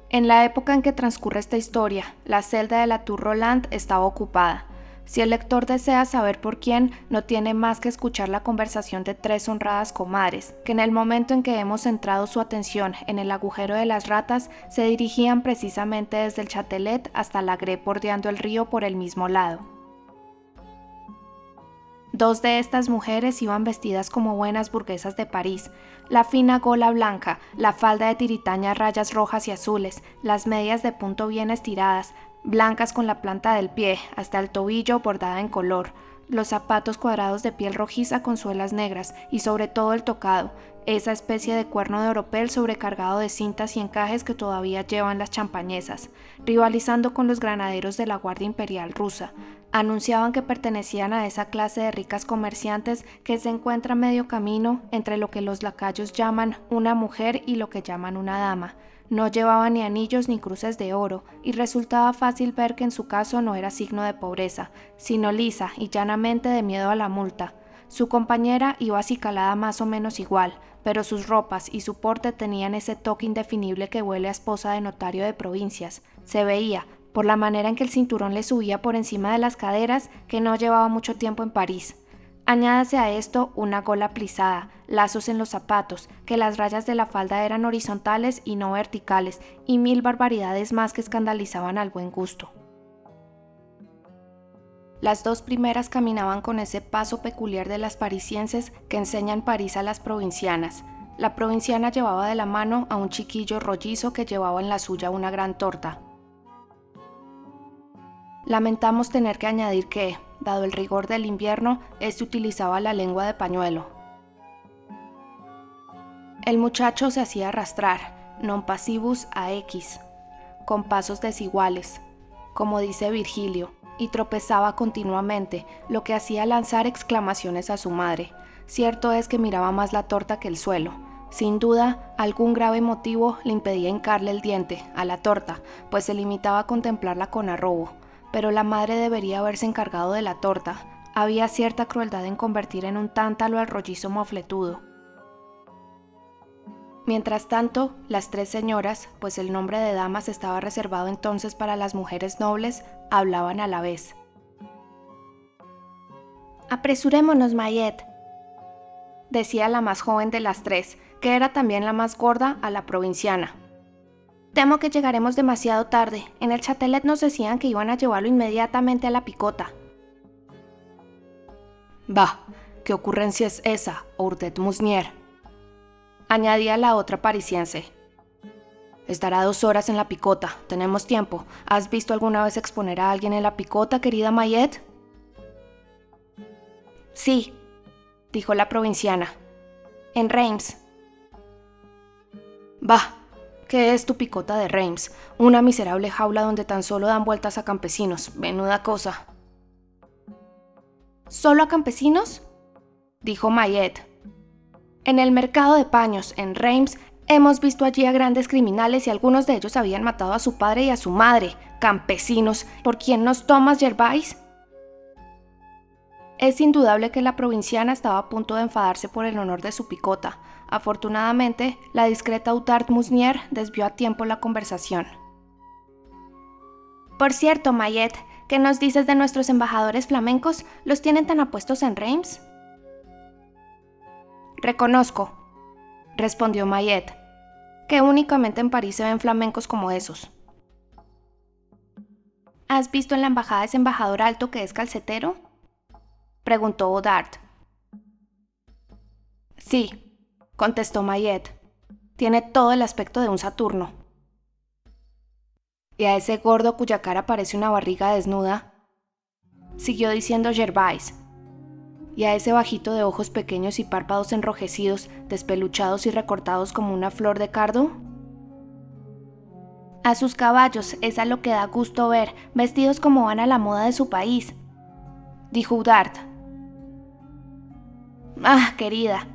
A: En la época en que transcurre esta historia, la celda de la Tour Roland estaba ocupada. Si el lector desea saber por quién, no tiene más que escuchar la conversación de tres honradas comadres, que en el momento en que hemos centrado su atención en el agujero de las ratas, se dirigían precisamente desde el Châtelet hasta la Grès, bordeando el río por el mismo lado. Dos de estas mujeres iban vestidas como buenas burguesas de París, la fina gola blanca, la falda de tiritaña a rayas rojas y azules, las medias de punto bien estiradas, blancas con la planta del pie hasta el tobillo bordada en color, los zapatos cuadrados de piel rojiza con suelas negras y sobre todo el tocado, esa especie de cuerno de oropel sobrecargado de cintas y encajes que todavía llevan las champañesas, rivalizando con los granaderos de la Guardia Imperial rusa. Anunciaban que pertenecían a esa clase de ricas comerciantes que se encuentra a medio camino entre lo que los lacayos llaman una mujer y lo que llaman una dama. No llevaba ni anillos ni cruces de oro, y resultaba fácil ver que en su caso no era signo de pobreza, sino lisa y llanamente de miedo a la multa. Su compañera iba acicalada más o menos igual, pero sus ropas y su porte tenían ese toque indefinible que huele a esposa de notario de provincias. Se veía, por la manera en que el cinturón le subía por encima de las caderas, que no llevaba mucho tiempo en París. Añádase a esto una gola plisada, lazos en los zapatos, que las rayas de la falda eran horizontales y no verticales, y mil barbaridades más que escandalizaban al buen gusto. Las dos primeras caminaban con ese paso peculiar de las parisienses que enseñan París a las provincianas. La provinciana llevaba de la mano a un chiquillo rollizo que llevaba en la suya una gran torta. Lamentamos tener que añadir que, dado el rigor del invierno, este utilizaba la lengua de pañuelo. El muchacho se hacía arrastrar, non passibus a X, con pasos desiguales, como dice Virgilio, y tropezaba continuamente, lo que hacía lanzar exclamaciones a su madre. Cierto es que miraba más la torta que el suelo. Sin duda, algún grave motivo le impedía hincarle el diente a la torta, pues se limitaba a contemplarla con arrobo. Pero la madre debería haberse encargado de la torta. Había cierta crueldad en convertir en un tántalo al rollizo mofletudo. Mientras tanto, las tres señoras, pues el nombre de damas estaba reservado entonces para las mujeres nobles, hablaban a la vez. «Apresurémonos, Mayet», decía la más joven de las tres, que era también la más gorda, a la provinciana. «Temo que llegaremos demasiado tarde. En el Châtelet nos decían que iban a llevarlo inmediatamente a la picota». «Bah, ¿qué ocurrencia es esa, Ordet Musnier?», añadía la otra parisiense. «Estará 2 horas en la picota. Tenemos tiempo. ¿Has visto alguna vez exponer a alguien en la picota, querida Mayet?» «Sí», dijo la provinciana. «En Reims». «Bah, ¿qué es tu picota de Reims? Una miserable jaula donde tan solo dan vueltas a campesinos. Menuda cosa». «¿Solo a campesinos?», dijo Mayet. «En el mercado de paños, en Reims, hemos visto allí a grandes criminales y algunos de ellos habían matado a su padre y a su madre. Campesinos, ¿por quién nos tomas, Gervais?». Es indudable que la provinciana estaba a punto de enfadarse por el honor de su picota. Afortunadamente, la discreta Ordet Musnier desvió a tiempo la conversación. «Por cierto, Mayet, ¿qué nos dices de nuestros embajadores flamencos? ¿Los tienen tan apuestos en Reims?». «Reconozco», respondió Mayet, «que únicamente en París se ven flamencos como esos». «¿Has visto en la embajada ese embajador alto que es calcetero?», preguntó Ordet. «Sí», contestó Mayet, «tiene todo el aspecto de un Saturno». «¿Y a ese gordo cuya cara parece una barriga desnuda?», siguió diciendo Gervais. «¿Y a ese bajito de ojos pequeños y párpados enrojecidos, despeluchados y recortados como una flor de cardo?». «A sus caballos, es a lo que da gusto ver, vestidos como van a la moda de su país», dijo Ordet. «Ah, querida»,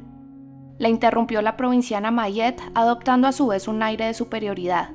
A: la interrumpió la provinciana Mayet, adoptando a su vez un aire de superioridad.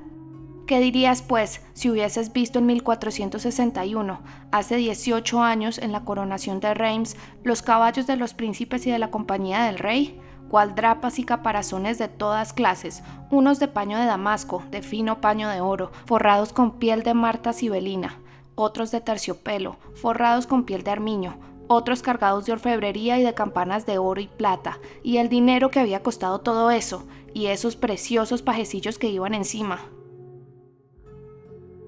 A: «¿Qué dirías, pues, si hubieses visto en 1461, hace 18 años, en la coronación de Reims, los caballos de los príncipes y de la compañía del rey? Gualdrapas y caparazones de todas clases, unos de paño de damasco, de fino paño de oro, forrados con piel de marta sibelina, otros de terciopelo, forrados con piel de armiño, otros cargados de orfebrería y de campanas de oro y plata, y el dinero que había costado todo eso, y esos preciosos pajecillos que iban encima.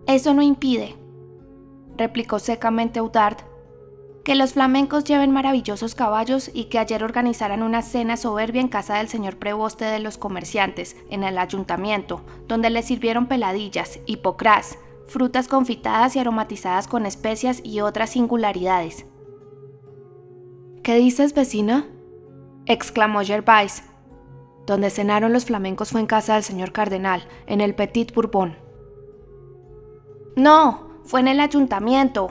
A: «Eso no impide», replicó secamente Oudarde, «que los flamencos lleven maravillosos caballos y que ayer organizaran una cena soberbia en casa del señor preboste de los comerciantes, en el ayuntamiento, donde les sirvieron peladillas, hipocrás, frutas confitadas y aromatizadas con especias y otras singularidades». «¿Qué dices, vecina?», exclamó Gervais. «Donde cenaron los flamencos fue en casa del señor cardenal, en el Petit Bourbon». «No, fue en el ayuntamiento».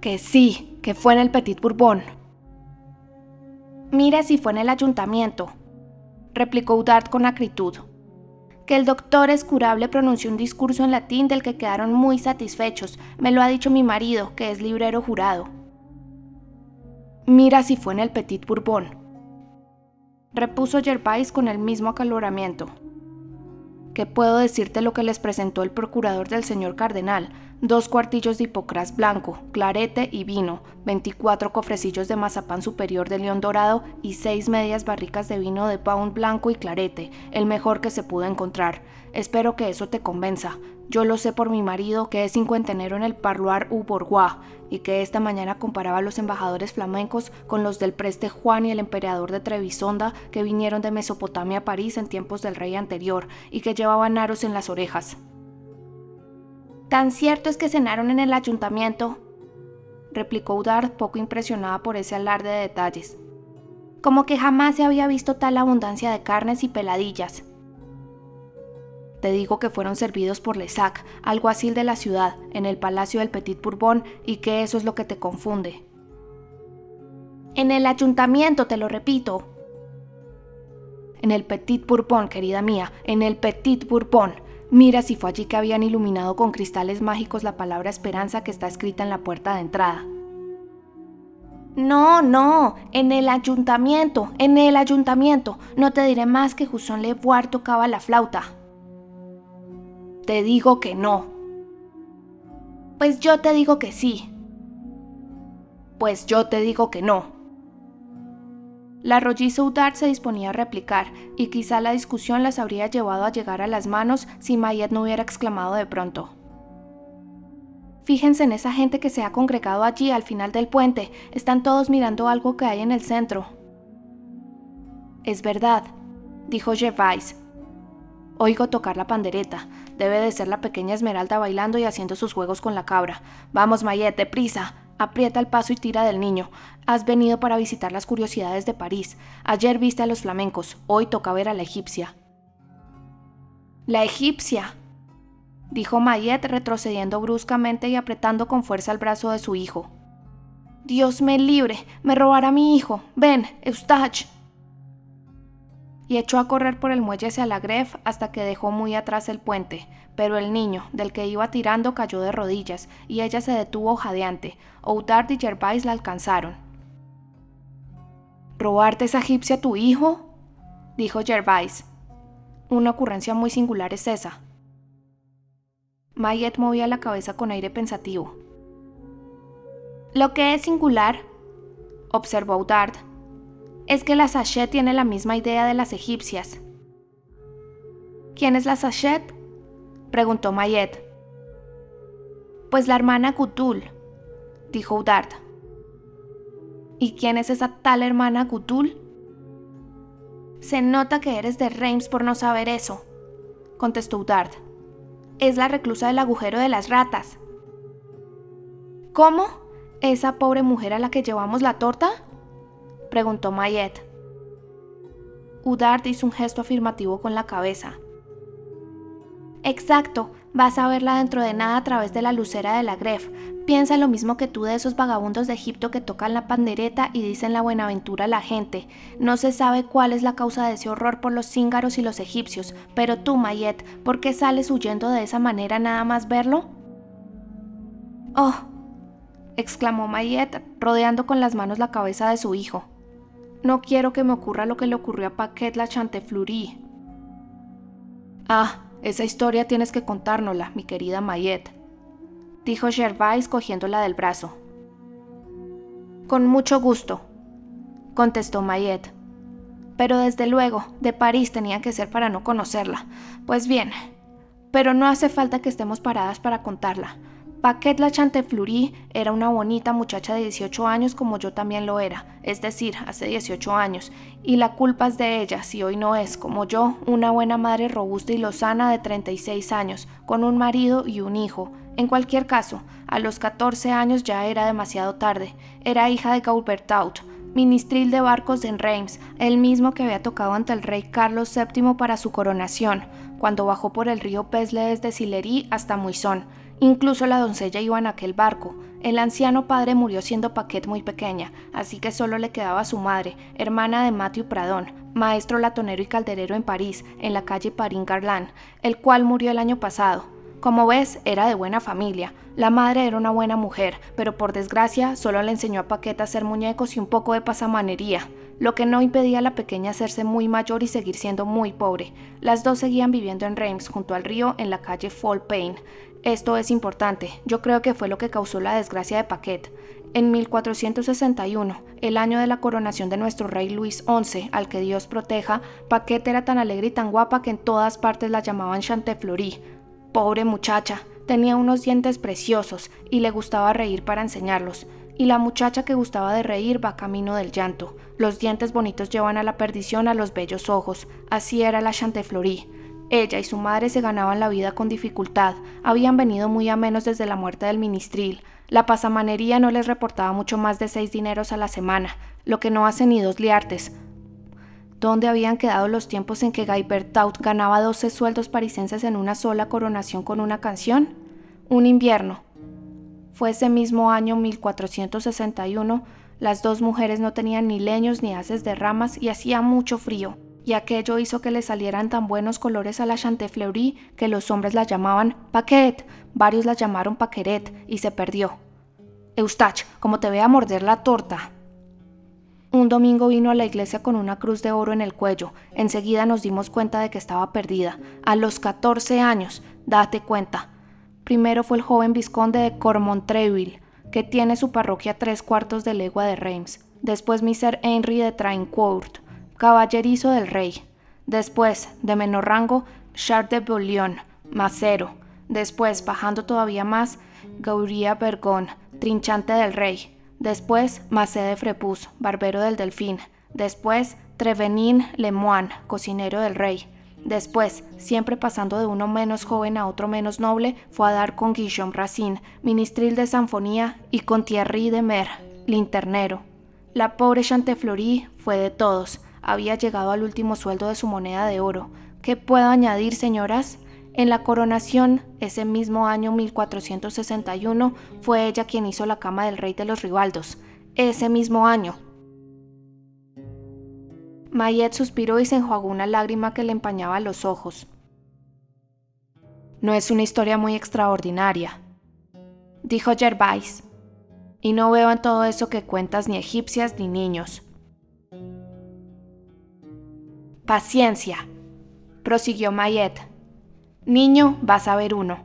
A: «Que sí, que fue en el Petit Bourbon». «Mira si fue en el ayuntamiento», replicó Oudarde con acritud, «que el doctor Escurable pronunció un discurso en latín del que quedaron muy satisfechos. Me lo ha dicho mi marido, que es librero jurado». «Mira si fue en el Petit Bourbon», repuso Gervais con el mismo acaloramiento. «¿Qué puedo decirte lo que les presentó el procurador del señor cardenal? 2 cuartillos de hipocrás blanco, clarete y vino, 24 cofrecillos de mazapán superior de león dorado y 6 medias barricas de vino de Paun blanco y clarete, el mejor que se pudo encontrar. Espero que eso te convenza. Yo lo sé por mi marido, que es cincuentenero en el Parloir au Bourgeois, y que esta mañana comparaba a los embajadores flamencos con los del preste Juan y el emperador de Trebisonda, que vinieron de Mesopotamia a París en tiempos del rey anterior, y que llevaban aros en las orejas». «Tan cierto es que cenaron en el ayuntamiento», replicó Oudarde, poco impresionada por ese alarde de detalles, «como que jamás se había visto tal abundancia de carnes y peladillas». «Te digo que fueron servidos por Lesac, alguacil de la ciudad, en el palacio del Petit Bourbon, y que eso es lo que te confunde». «En el ayuntamiento, te lo repito». «En el Petit Bourbon, querida mía, en el Petit Bourbon. Mira si fue allí que habían iluminado con cristales mágicos la palabra esperanza que está escrita en la puerta de entrada». «No, no, en el ayuntamiento, en el ayuntamiento. No te diré más que Jusson Leboire tocaba la flauta». «Te digo que no». «Pues yo te digo que sí». «Pues yo te digo que no». La rolliza Oudarde se disponía a replicar, y quizá la discusión las habría llevado a llegar a las manos si Mayet no hubiera exclamado de pronto: «Fíjense en esa gente que se ha congregado allí al final del puente. Están todos mirando algo que hay en el centro». «Es verdad», dijo Gervais. «Oigo tocar la pandereta. Debe de ser la pequeña Esmeralda bailando y haciendo sus juegos con la cabra. Vamos, Mayet, deprisa. Aprieta el paso y tira del niño. Has venido para visitar las curiosidades de París. Ayer viste a los flamencos, hoy toca ver a la egipcia». «¿La egipcia?», dijo Mayet, retrocediendo bruscamente y apretando con fuerza el brazo de su hijo. «Dios me libre, me robará mi hijo. Ven, Eustache». Y echó a correr por el muelle hacia la Grève hasta que dejó muy atrás el puente, pero el niño, del que iba tirando, cayó de rodillas, y ella se detuvo jadeante. Oudarde y Gervais la alcanzaron. «¿Robarte esa egipcia a tu hijo?», dijo Gervais. «Una ocurrencia muy singular es esa». Mayet movía la cabeza con aire pensativo. «Lo que es singular», observó Oudarde, «es que la Sachet tiene la misma idea de las egipcias». «¿Quién es la Sachet?», preguntó Mayet. «Pues la hermana Gudule», dijo Oudarde. «¿Y quién es esa tal hermana Gudule?». «Se nota que eres de Reims por no saber eso», contestó Oudarde. «Es la reclusa del agujero de las ratas». «¿Cómo? ¿Esa pobre mujer a la que llevamos la torta?», preguntó Mayet. Oudarde hizo un gesto afirmativo con la cabeza. «Exacto, vas a verla dentro de nada a través de la lucera de la Grève. Piensa lo mismo que tú de esos vagabundos de Egipto que tocan la pandereta y dicen la buenaventura a la gente. No se sabe cuál es la causa de ese horror por los cíngaros y los egipcios, pero tú, Mayet, ¿por qué sales huyendo de esa manera nada más verlo?». «Oh», exclamó Mayet, rodeando con las manos la cabeza de su hijo. «No quiero que me ocurra lo que le ocurrió a Paquette la Chantefleurie». «Ah, esa historia tienes que contárnosla, mi querida Mayet», dijo Gervais cogiéndola del brazo. Con mucho gusto, contestó Mayet. Pero desde luego, de París tenía que ser para no conocerla. Pues bien, pero no hace falta que estemos paradas para contarla. Paquette la Chantefleurie era una bonita muchacha de 18 años como yo también lo era, es decir, hace 18 años, y la culpa es de ella si hoy no es, como yo, una buena madre robusta y lozana de 36 años, con un marido y un hijo. En cualquier caso, a los 14 años ya era demasiado tarde. Era hija de Gaubertaut, ministril de barcos en Reims, el mismo que había tocado ante el rey Carlos VII para su coronación, cuando bajó por el río Pesle desde Sillery hasta Muisson. Incluso la doncella iba en aquel barco. El anciano padre murió siendo Paquette muy pequeña, así que solo le quedaba su madre, hermana de Mathieu Pradon, maestro latonero y calderero en París, en la calle Paris-Garland, el cual murió el año pasado. Como ves, era de buena familia. La madre era una buena mujer, pero por desgracia solo le enseñó a Paquette a hacer muñecos y un poco de pasamanería, lo que no impedía a la pequeña hacerse muy mayor y seguir siendo muy pobre. Las dos seguían viviendo en Reims, junto al río, en la calle Folle-Pain. Esto es importante, yo creo que fue lo que causó la desgracia de Paquette. En 1461, el año de la coronación de nuestro rey Luis XI, al que Dios proteja, Paquette era tan alegre y tan guapa que en todas partes la llamaban Chantefleurie. Pobre muchacha, tenía unos dientes preciosos y le gustaba reír para enseñarlos. Y la muchacha que gustaba de reír va camino del llanto. Los dientes bonitos llevan a la perdición a los bellos ojos. Así era la Chantefleurie. Ella y su madre se ganaban la vida con dificultad, habían venido muy a menos desde la muerte del ministril. La pasamanería no les reportaba mucho más de 6 dineros a la semana, lo que no hace ni 2 liartes. ¿Dónde habían quedado los tiempos en que Gaubertaut ganaba 12 sueldos parisenses en una sola coronación con una canción? Un invierno. Fue ese mismo año 1461, las dos mujeres no tenían ni leños ni haces de ramas y hacía mucho frío. Y aquello hizo que le salieran tan buenos colores a la Chantefleurie que los hombres la llamaban Paquette, varios la llamaron Paqueret y se perdió. Eustache, como te vea morder la torta. Un domingo vino a la iglesia con una cruz de oro en el cuello. Enseguida nos dimos cuenta de que estaba perdida. A los 14 años, date cuenta. Primero fue el joven vizconde de Cormontreuil, que tiene su parroquia a 3/4 de legua de Reims. Después Mr. Henry de Traincourt, caballerizo del rey. Después, de menor rango, Charles de Bouillon, macero. Después, bajando todavía más, Gauria Bergon, trinchante del rey. Después, Macé de Frepus, barbero del Delfín. Después, Trevenin Lemoine, cocinero del rey. Después, siempre pasando de uno menos joven a otro menos noble, fue a dar con Guillaume Racine, ministril de Sanfonía, y con Thierry de Mer, linternero. La pobre Chantefleurie fue de todos. Había llegado al último sueldo de su moneda de oro. ¿Qué puedo añadir, señoras? En la coronación, ese mismo año 1461, fue ella quien hizo la cama del rey de los Ribaldos. Ese mismo año. Mayet suspiró y se enjuagó una lágrima que le empañaba los ojos. No es una historia muy extraordinaria, dijo Gervais, y no veo en todo eso que cuentas ni egipcias ni niños. Paciencia, prosiguió Mayet. Niño, vas a ver uno.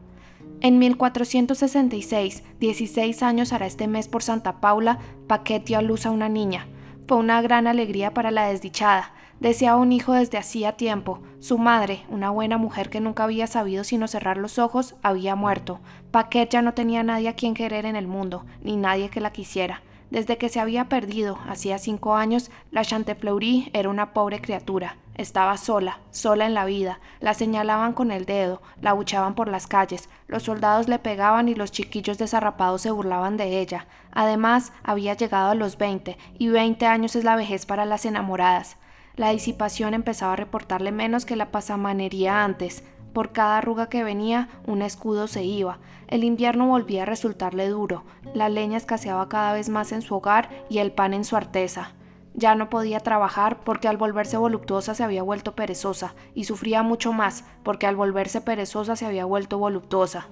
A: En 1466, 16 años hará este mes por Santa Paula, Paquette dio a luz a una niña. Fue una gran alegría para la desdichada. Deseaba un hijo desde hacía tiempo. Su madre, una buena mujer que nunca había sabido sino cerrar los ojos, había muerto. Paquette ya no tenía nadie a quien querer en el mundo, ni nadie que la quisiera. Desde que se había perdido, hacía 5 años, la Chantefleurie era una pobre criatura. Estaba sola, sola en la vida. La señalaban con el dedo, la abucheaban por las calles, los soldados le pegaban y los chiquillos desarrapados se burlaban de ella. Además, había llegado a los 20, y 20 años es la vejez para las enamoradas. La disipación empezaba a reportarle menos que la pasamanería antes. Por cada arruga que venía, un escudo se iba. El invierno volvía a resultarle duro. La leña escaseaba cada vez más en su hogar y el pan en su artesa. Ya no podía trabajar porque al volverse voluptuosa se había vuelto perezosa, y sufría mucho más porque al volverse perezosa se había vuelto voluptuosa.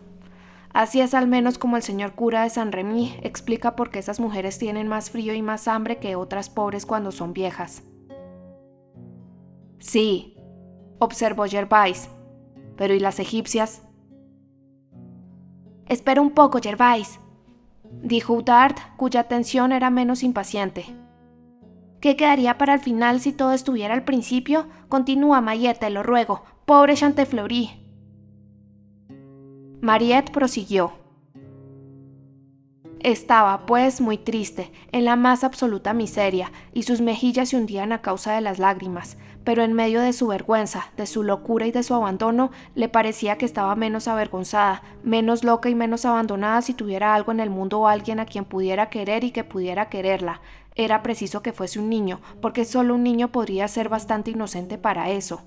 A: Así es al menos como el señor cura de Saint-Remy explica por qué esas mujeres tienen más frío y más hambre que otras pobres cuando son viejas. Sí, observó Gervais. Pero ¿y las egipcias? Espera un poco, Gervais, dijo Udard, cuya atención era menos impaciente. ¿Qué quedaría para el final si todo estuviera al principio? Continúa, Mayette, te lo ruego. Pobre Chantefleurie. Mariette prosiguió. Estaba, pues, muy triste, en la más absoluta miseria, y sus mejillas se hundían a causa de las lágrimas, pero en medio de su vergüenza, de su locura y de su abandono, le parecía que estaba menos avergonzada, menos loca y menos abandonada si tuviera algo en el mundo o alguien a quien pudiera querer y que pudiera quererla. Era preciso que fuese un niño, porque solo un niño podría ser bastante inocente para eso.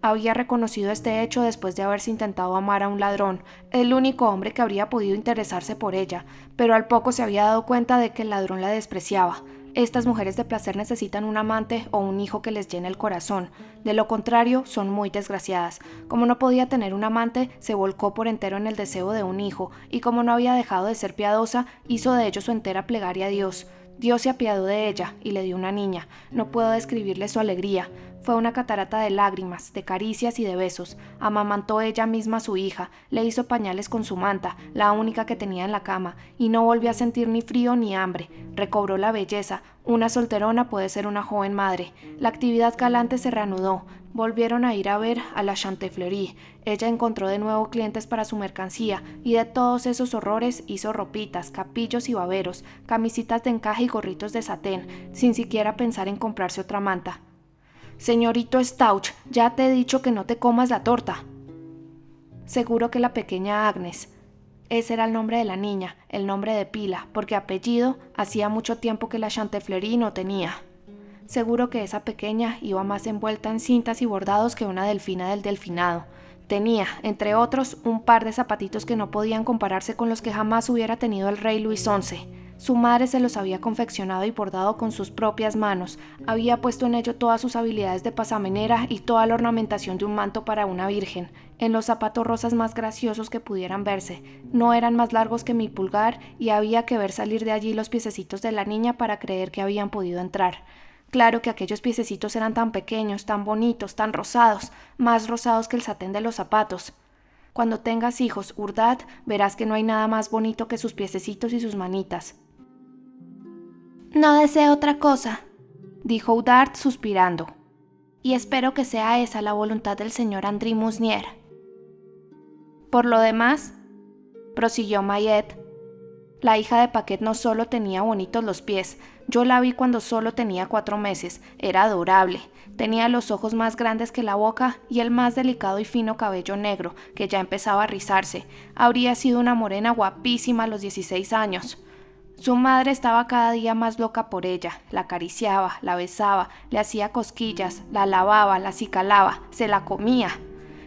A: Había reconocido este hecho después de haberse intentado amar a un ladrón, el único hombre que habría podido interesarse por ella, pero al poco se había dado cuenta de que el ladrón la despreciaba. Estas mujeres de placer necesitan un amante o un hijo que les llene el corazón, de lo contrario son muy desgraciadas. Como no podía tener un amante, se volcó por entero en el deseo de un hijo, y como no había dejado de ser piadosa, hizo de ello su entera plegaria a Dios. Dios se apiadó de ella y le dio una niña. No puedo describirle su alegría. Fue una catarata de lágrimas, de caricias y de besos. Amamantó ella misma a su hija, le hizo pañales con su manta, la única que tenía en la cama, y no volvió a sentir ni frío ni hambre. Recobró la belleza. Una solterona puede ser una joven madre. La actividad galante se reanudó. Volvieron a ir a ver a la Chantefleurie. Ella encontró de nuevo clientes para su mercancía, y de todos esos horrores hizo ropitas, capillos y baberos, camisitas de encaje y gorritos de satén, sin siquiera pensar en comprarse otra manta. Señorito Stauch, ya te he dicho que no te comas la torta. Seguro que la pequeña Agnes. Ese era el nombre de la niña, el nombre de pila, porque apellido hacía mucho tiempo que la Chantefleurie no tenía. Seguro que esa pequeña iba más envuelta en cintas y bordados que una delfina del delfinado. Tenía, entre otros, un par de zapatitos que no podían compararse con los que jamás hubiera tenido el rey Luis XI. Su madre se los había confeccionado y bordado con sus propias manos, había puesto en ello todas sus habilidades de pasamenera y toda la ornamentación de un manto para una virgen, en los zapatos rosas más graciosos que pudieran verse. No eran más largos que mi pulgar y había que ver salir de allí los piececitos de la niña para creer que habían podido entrar. Claro que aquellos piececitos eran tan pequeños, tan bonitos, tan rosados, más rosados que el satén de los zapatos. Cuando tengas hijos, Urdad, verás que no hay nada más bonito que sus piececitos y sus manitas. No deseo otra cosa, dijo Udard suspirando, y espero que sea esa la voluntad del señor André Musnier. Por lo demás, prosiguió Mayette, la hija de Paquet no solo tenía bonitos los pies, yo la vi cuando solo tenía 4 meses, era adorable, tenía los ojos más grandes que la boca y el más delicado y fino cabello negro, que ya empezaba a rizarse, habría sido una morena guapísima a los 16 años. Su madre estaba cada día más loca por ella, la acariciaba, la besaba, le hacía cosquillas, la lavaba, la acicalaba, se la comía.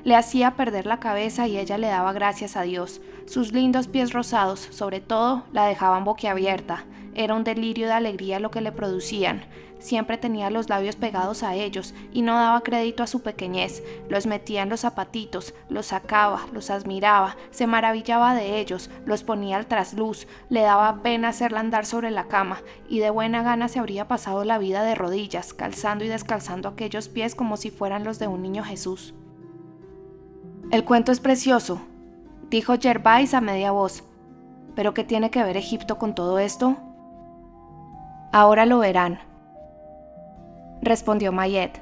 A: Le hacía perder la cabeza y ella le daba gracias a Dios. Sus lindos pies rosados, sobre todo, la dejaban boquiabierta. Era un delirio de alegría lo que le producían. Siempre tenía los labios pegados a ellos y no daba crédito a su pequeñez. Los metía en los zapatitos, los sacaba, los admiraba, se maravillaba de ellos, los ponía al trasluz, le daba pena hacerla andar sobre la cama y de buena gana se habría pasado la vida de rodillas, calzando y descalzando aquellos pies como si fueran los de un niño Jesús. El cuento es precioso, dijo Gervais a media voz. ¿Pero qué tiene que ver Egipto con todo esto? Ahora lo verán, respondió Mayette.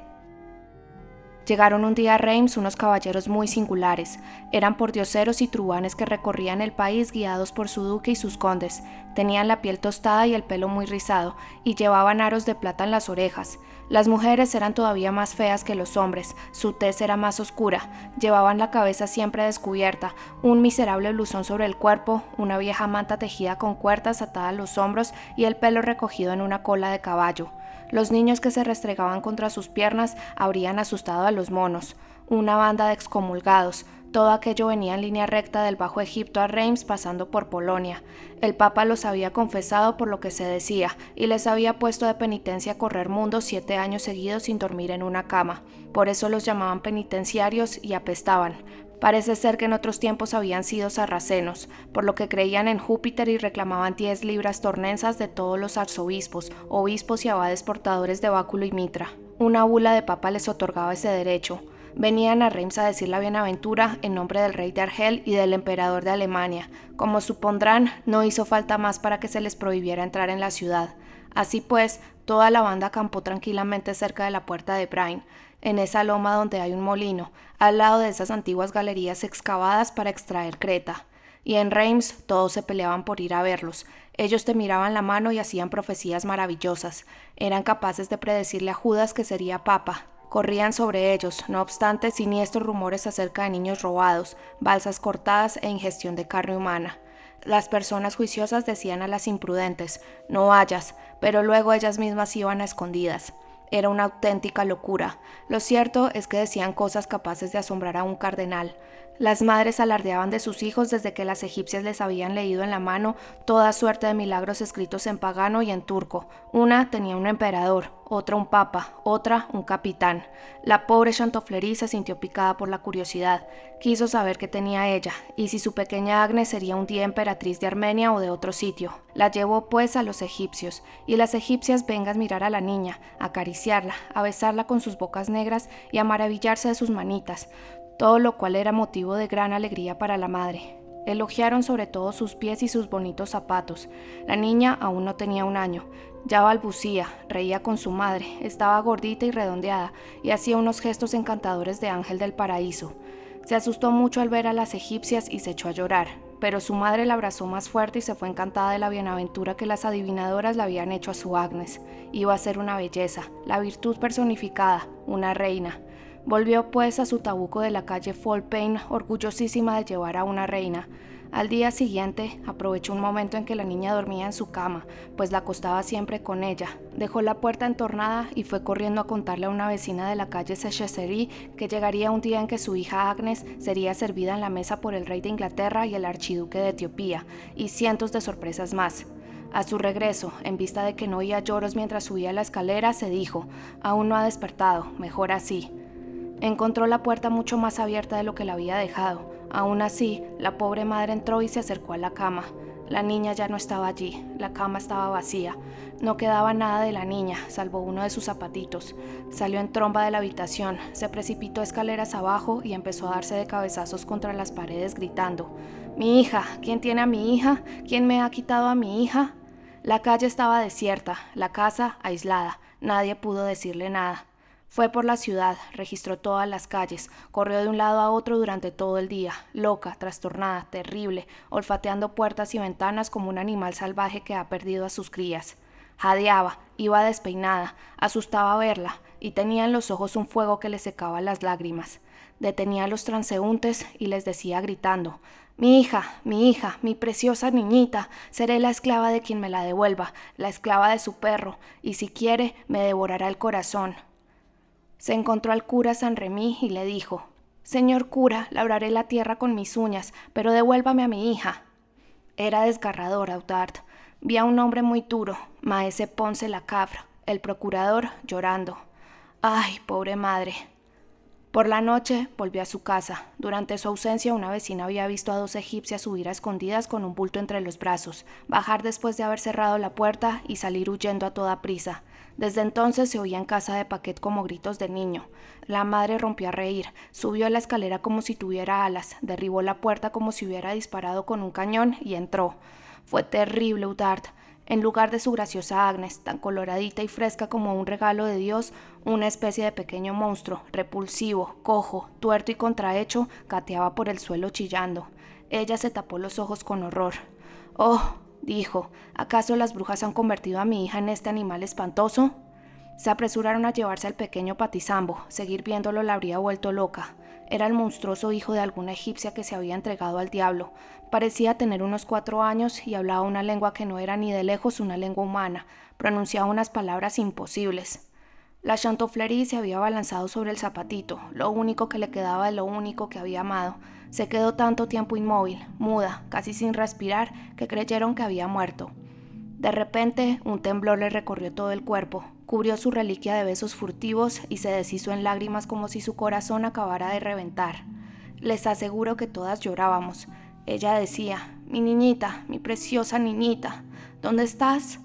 A: Llegaron un día a Reims unos caballeros muy singulares. Eran pordioseros y truhanes que recorrían el país guiados por su duque y sus condes. Tenían la piel tostada y el pelo muy rizado, y llevaban aros de plata en las orejas. Las mujeres eran todavía más feas que los hombres, su tez era más oscura, llevaban la cabeza siempre descubierta, un miserable blusón sobre el cuerpo, una vieja manta tejida con cuerdas atada a los hombros y el pelo recogido en una cola de caballo. Los niños que se restregaban contra sus piernas habrían asustado a los monos. Una banda de excomulgados. Todo aquello venía en línea recta del Bajo Egipto a Reims pasando por Polonia. El Papa los había confesado por lo que se decía y les había puesto de penitencia correr mundos 7 años seguidos sin dormir en una cama. Por eso los llamaban penitenciarios y apestaban. Parece ser que en otros tiempos habían sido sarracenos, por lo que creían en Júpiter y reclamaban 10 libras tornensas de todos los arzobispos, obispos y abades portadores de báculo y mitra. Una bula de papa les otorgaba ese derecho. Venían a Reims a decir la bienaventura en nombre del rey de Argel y del emperador de Alemania. Como supondrán, no hizo falta más para que se les prohibiera entrar en la ciudad. Así pues, toda la banda acampó tranquilamente cerca de la puerta de Braine, en esa loma donde hay un molino, al lado de esas antiguas galerías excavadas para extraer creta. Y en Reims todos se peleaban por ir a verlos. Ellos te miraban la mano y hacían profecías maravillosas. Eran capaces de predecirle a Judas que sería papa. Corrían sobre ellos, no obstante, siniestros rumores acerca de niños robados, balsas cortadas e ingestión de carne humana. Las personas juiciosas decían a las imprudentes, no vayas, pero luego ellas mismas iban a escondidas. Era una auténtica locura. Lo cierto es que decían cosas capaces de asombrar a un cardenal. Las madres alardeaban de sus hijos desde que las egipcias les habían leído en la mano toda suerte de milagros escritos en pagano y en turco. Una tenía un emperador, otra un papa, otra un capitán. La pobre Chantefleurie se sintió picada por la curiosidad. Quiso saber qué tenía ella, y si su pequeña Agnes sería un día emperatriz de Armenia o de otro sitio. La llevó pues a los egipcios, y las egipcias vengan a mirar a la niña, a acariciarla, a besarla con sus bocas negras y a maravillarse de sus manitas, todo lo cual era motivo de gran alegría para la madre. Elogiaron sobre todo sus pies y sus bonitos zapatos. La niña aún no tenía 1 año. Ya balbucía, reía con su madre, estaba gordita y redondeada, y hacía unos gestos encantadores de ángel del paraíso. Se asustó mucho al ver a las egipcias y se echó a llorar, pero su madre la abrazó más fuerte y se fue encantada de la bienaventura que las adivinadoras le habían hecho a su Agnes. Iba a ser una belleza, la virtud personificada, una reina. Volvió pues a su tabuco de la calle Folpain, orgullosísima de llevar a una reina. Al día siguiente, aprovechó un momento en que la niña dormía en su cama, pues la acostaba siempre con ella. Dejó la puerta entornada y fue corriendo a contarle a una vecina de la calle Secheserie que llegaría un día en que su hija Agnes sería servida en la mesa por el rey de Inglaterra y el archiduque de Etiopía, y cientos de sorpresas más. A su regreso, en vista de que no oía lloros mientras subía la escalera, se dijo, aún no ha despertado, mejor así. Encontró la puerta mucho más abierta de lo que la había dejado. Aún así, la pobre madre entró y se acercó a la cama. La niña ya no estaba allí, la cama estaba vacía. No quedaba nada de la niña, salvo uno de sus zapatitos. Salió en tromba de la habitación, se precipitó escaleras abajo y empezó a darse de cabezazos contra las paredes gritando, «¡Mi hija! ¿Quién tiene a mi hija? ¿Quién me ha quitado a mi hija?» La calle estaba desierta, la casa aislada. Nadie pudo decirle nada. Fue por la ciudad, registró todas las calles, corrió de un lado a otro durante todo el día, loca, trastornada, terrible, olfateando puertas y ventanas como un animal salvaje que ha perdido a sus crías. Jadeaba, iba despeinada, asustaba verla, y tenía en los ojos un fuego que le secaba las lágrimas. Detenía a los transeúntes y les decía gritando, mi hija, mi preciosa niñita, seré la esclava de quien me la devuelva, la esclava de su perro, y si quiere, me devorará el corazón». Se encontró al cura Saint-Remy y le dijo, «Señor cura, labraré la tierra con mis uñas, pero devuélvame a mi hija». Era desgarrador, Autard. Vi a un hombre muy duro, Maese Ponce Lacavre, el procurador, llorando. «Ay, pobre madre». Por la noche volvió a su casa. Durante su ausencia, una vecina había visto a 2 egipcias subir a escondidas con un bulto entre los brazos, bajar después de haber cerrado la puerta y salir huyendo a toda prisa. Desde entonces se oía en casa de Paquet como gritos de niño. La madre rompió a reír, subió a la escalera como si tuviera alas, derribó la puerta como si hubiera disparado con un cañón y entró. Fue terrible, Autard. En lugar de su graciosa Agnes, tan coloradita y fresca como un regalo de Dios, una especie de pequeño monstruo, repulsivo, cojo, tuerto y contrahecho, gateaba por el suelo chillando. Ella se tapó los ojos con horror. «Oh», dijo, «¿acaso las brujas han convertido a mi hija en este animal espantoso?» Se apresuraron a llevarse al pequeño Patizambo. Seguir viéndolo la habría vuelto loca. Era el monstruoso hijo de alguna egipcia que se había entregado al diablo. Parecía tener unos 4 años y hablaba una lengua que no era ni de lejos una lengua humana. Pronunciaba unas palabras imposibles. La Chantefleurie se había abalanzado sobre el zapatito, lo único que le quedaba de lo único que había amado. Se quedó tanto tiempo inmóvil, muda, casi sin respirar, que creyeron que había muerto. De repente, un temblor le recorrió todo el cuerpo, cubrió su reliquia de besos furtivos y se deshizo en lágrimas como si su corazón acabara de reventar. Les aseguro que todas llorábamos. Ella decía, «Mi niñita, mi preciosa niñita, ¿dónde estás?»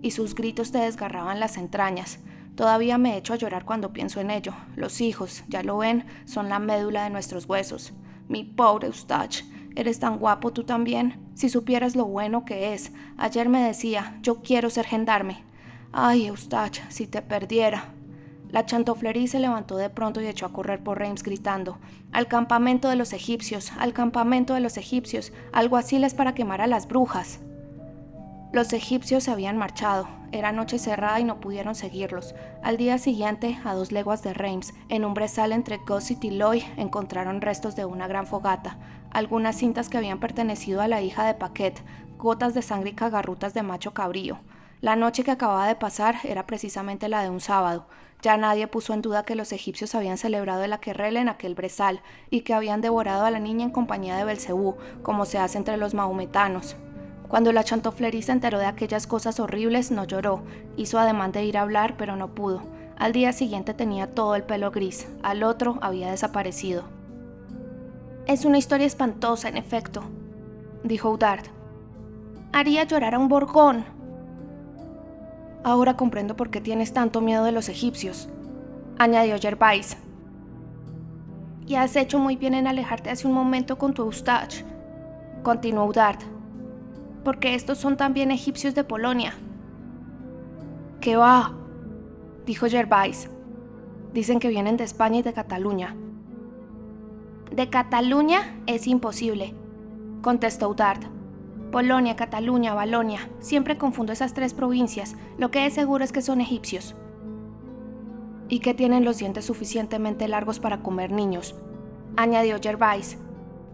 A: Y sus gritos te desgarraban las entrañas. Todavía me echo a llorar cuando pienso en ello. Los hijos, ya lo ven, son la médula de nuestros huesos. Mi pobre Eustache, eres tan guapo tú también. Si supieras lo bueno que es. Ayer me decía, yo quiero ser gendarme. Ay, Eustache, si te perdiera. La Chantefleurie se levantó de pronto y echó a correr por Reims gritando, «¡Al campamento de los egipcios! ¡Al campamento de los egipcios! Alguaciles para quemar a las brujas!». Los egipcios se habían marchado. Era noche cerrada y no pudieron seguirlos. Al día siguiente, a 2 leguas de Reims, en un brezal entre Gossip y Loy, encontraron restos de una gran fogata, algunas cintas que habían pertenecido a la hija de Paquet, gotas de sangre y cagarrutas de macho cabrío. La noche que acababa de pasar era precisamente la de un sábado. Ya nadie puso en duda que los egipcios habían celebrado el aquerrel en aquel brezal y que habían devorado a la niña en compañía de Belcebú, como se hace entre los mahometanos. Cuando la Chantefleurie se enteró de aquellas cosas horribles, no lloró. Hizo ademán de ir a hablar, pero no pudo. Al día siguiente tenía todo el pelo gris. Al otro había desaparecido. «Es una historia espantosa, en efecto», dijo Oudard. «Haría llorar a un Borgón». «Ahora comprendo por qué tienes tanto miedo de los egipcios», añadió Gervais. «Y has hecho muy bien en alejarte hace un momento con tu Eustache», continuó Oudard. «Porque estos son también egipcios de Polonia». «¿Qué va?», dijo Gervais. «Dicen que vienen de España y de Cataluña». «De Cataluña es imposible», contestó Oudard. «Polonia, Cataluña, Valonia, siempre confundo esas 3 provincias. Lo que es seguro es que son egipcios». «Y que tienen los dientes suficientemente largos para comer niños», añadió Gervais.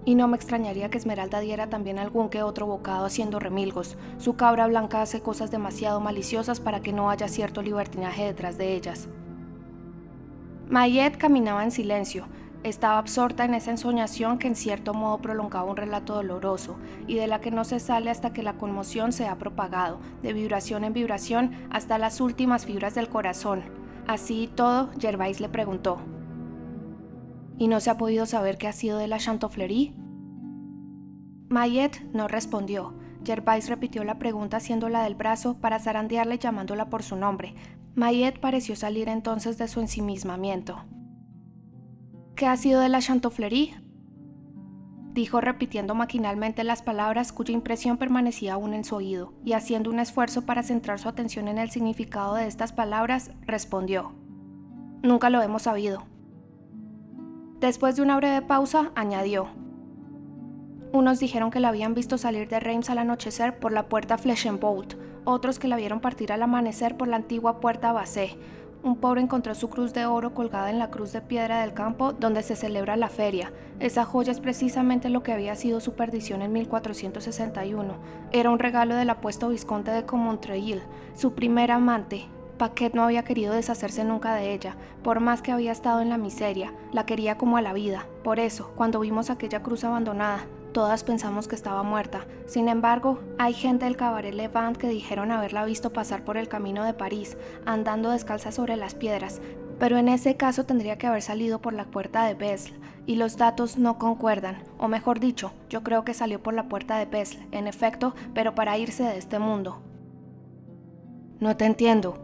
A: «Y no me extrañaría que Esmeralda diera también algún que otro bocado haciendo remilgos. Su cabra blanca hace cosas demasiado maliciosas para que no haya cierto libertinaje detrás de ellas». Mayet caminaba en silencio. Estaba absorta en esa ensoñación que en cierto modo prolongaba un relato doloroso y de la que no se sale hasta que la conmoción se ha propagado, de vibración en vibración, hasta las últimas fibras del corazón. Así y todo, Gervais le preguntó, «¿Y no se ha podido saber qué ha sido de la Chantefleurie?». Mayet no respondió. Gervais repitió la pregunta haciéndola del brazo para zarandearla y llamándola por su nombre. Mayet pareció salir entonces de su ensimismamiento. «¿Qué ha sido de la Chantefleurie?», dijo repitiendo maquinalmente las palabras cuya impresión permanecía aún en su oído, y haciendo un esfuerzo para centrar su atención en el significado de estas palabras, respondió, «Nunca lo hemos sabido». Después de una breve pausa, añadió, «Unos dijeron que la habían visto salir de Reims al anochecer por la puerta Flechenbout, otros que la vieron partir al amanecer por la antigua puerta Bassée. Un pobre encontró su cruz de oro colgada en la cruz de piedra del campo donde se celebra la feria. Esa joya es precisamente lo que había sido su perdición en 1461. Era un regalo del apuesto vizconde de Comontreuil, su primera amante. Paquet no había querido deshacerse nunca de ella, por más que había estado en la miseria, la quería como a la vida. Por eso, cuando vimos aquella cruz abandonada, todas pensamos que estaba muerta. Sin embargo, hay gente del cabaret Levant que dijeron haberla visto pasar por el camino de París, andando descalza sobre las piedras, pero en ese caso tendría que haber salido por la puerta de Vesle, y los datos no concuerdan, o mejor dicho, yo creo que salió por la puerta de Vesle, en efecto, pero para irse de este mundo». «No te entiendo»,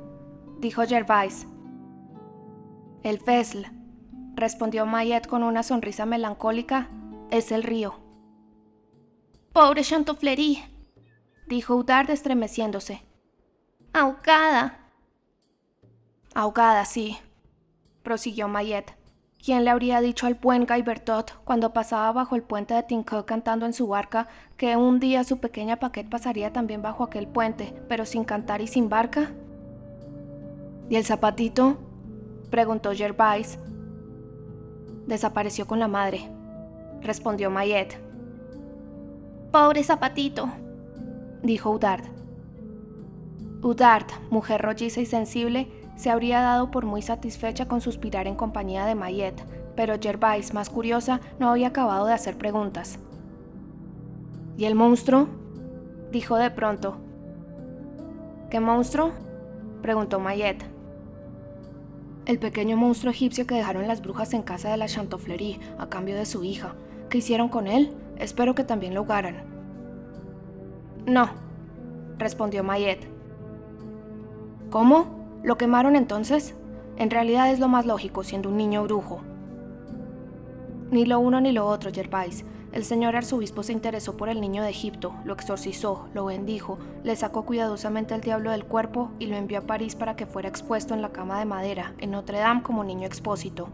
A: dijo Gervais. «El Vesle», respondió Mayet con una sonrisa melancólica, «es el río». «Pobre Chantefleurie», dijo Oudard estremeciéndose. «Ahogada». «Ahogada, sí», prosiguió Mayet. ¿Quién le habría dicho al buen Guy Bertot, cuando pasaba bajo el puente de Tinqueux cantando en su barca, que un día su pequeña Paquet pasaría también bajo aquel puente, pero sin cantar y sin barca?» «¿Y el zapatito?», preguntó Gervais. «Desapareció con la madre», respondió Mayet. «Pobre zapatito», dijo Oudard. Oudard, mujer rolliza y sensible, se habría dado por muy satisfecha con suspirar en compañía de Mayet, pero Gervais, más curiosa, no había acabado de hacer preguntas. «¿Y el monstruo?», dijo de pronto. «¿Qué monstruo?», preguntó Mayet. «El pequeño monstruo egipcio que dejaron las brujas en casa de la Chantefleurie a cambio de su hija. ¿Qué hicieron con él? Espero que también lo ahogaran». «No», respondió Mayet. «¿Cómo?», ¿Lo quemaron entonces? En realidad es lo más lógico, siendo un niño brujo. Ni lo uno ni lo otro, Gervais. El señor arzobispo se interesó por el niño de Egipto, lo exorcizó, lo bendijo, le sacó cuidadosamente el diablo del cuerpo y lo envió a París para que fuera expuesto en la cama de madera, en Notre Dame como niño expósito.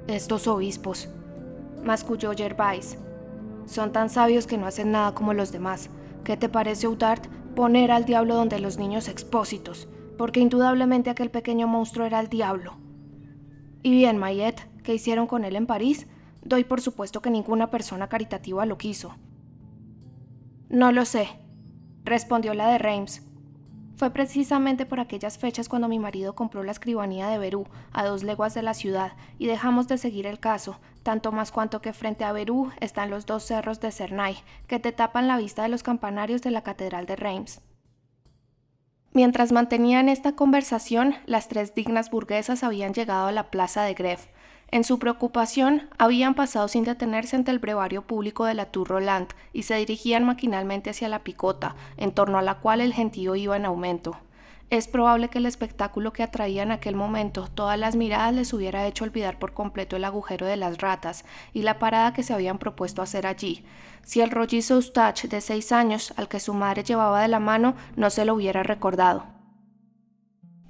A: Estos obispos, masculló Gervais, son tan sabios que no hacen nada como los demás. ¿Qué te parece, Eudard, poner al diablo donde los niños expósitos? Porque indudablemente aquel pequeño monstruo era el diablo. Y bien, Mayet, ¿qué hicieron con él en París? Doy por supuesto que ninguna persona caritativa lo quiso. No lo sé, respondió la de Reims. Fue precisamente por aquellas fechas cuando mi marido compró la escribanía de Berú, a 2 leguas de la ciudad, y dejamos de seguir el caso, tanto más cuanto que frente a Berú están los 2 cerros de Cernay, que te tapan la vista de los campanarios de la catedral de Reims. Mientras mantenían esta conversación, las 3 dignas burguesas habían llegado a la plaza de Grève. En su preocupación, habían pasado sin detenerse ante el brevario público de la Tour Roland y se dirigían maquinalmente hacia la picota, en torno a la cual el gentío iba en aumento. Es probable que el espectáculo que atraía en aquel momento todas las miradas les hubiera hecho olvidar por completo el agujero de las ratas y la parada que se habían propuesto hacer allí, si el rollizo Eustache de 6 años, al que su madre llevaba de la mano, no se lo hubiera recordado.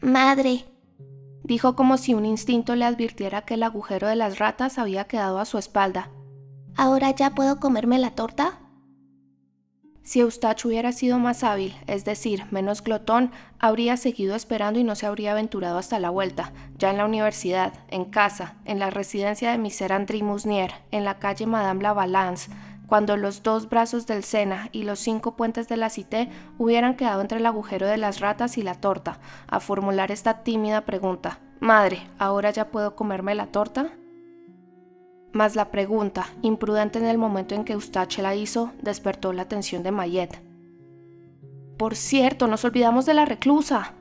A: «Madre», dijo como si un instinto le advirtiera que el agujero de las ratas había quedado a su espalda. «¿Ahora ya puedo comerme la torta?» Si Eustache hubiera sido más hábil, es decir, menos glotón, habría seguido esperando y no se habría aventurado hasta la vuelta, ya en la universidad, en casa, en la residencia de Miser André Musnier, en la calle Madame la Valence, cuando los 2 brazos del Sena y los 5 puentes de la Cité hubieran quedado entre el agujero de las ratas y la torta, a formular esta tímida pregunta: «Madre, ¿ahora ya puedo comerme la torta?» Mas la pregunta, imprudente en el momento en que Eustache la hizo, despertó la atención de Mayet. «Por cierto, nos olvidamos de la reclusa»,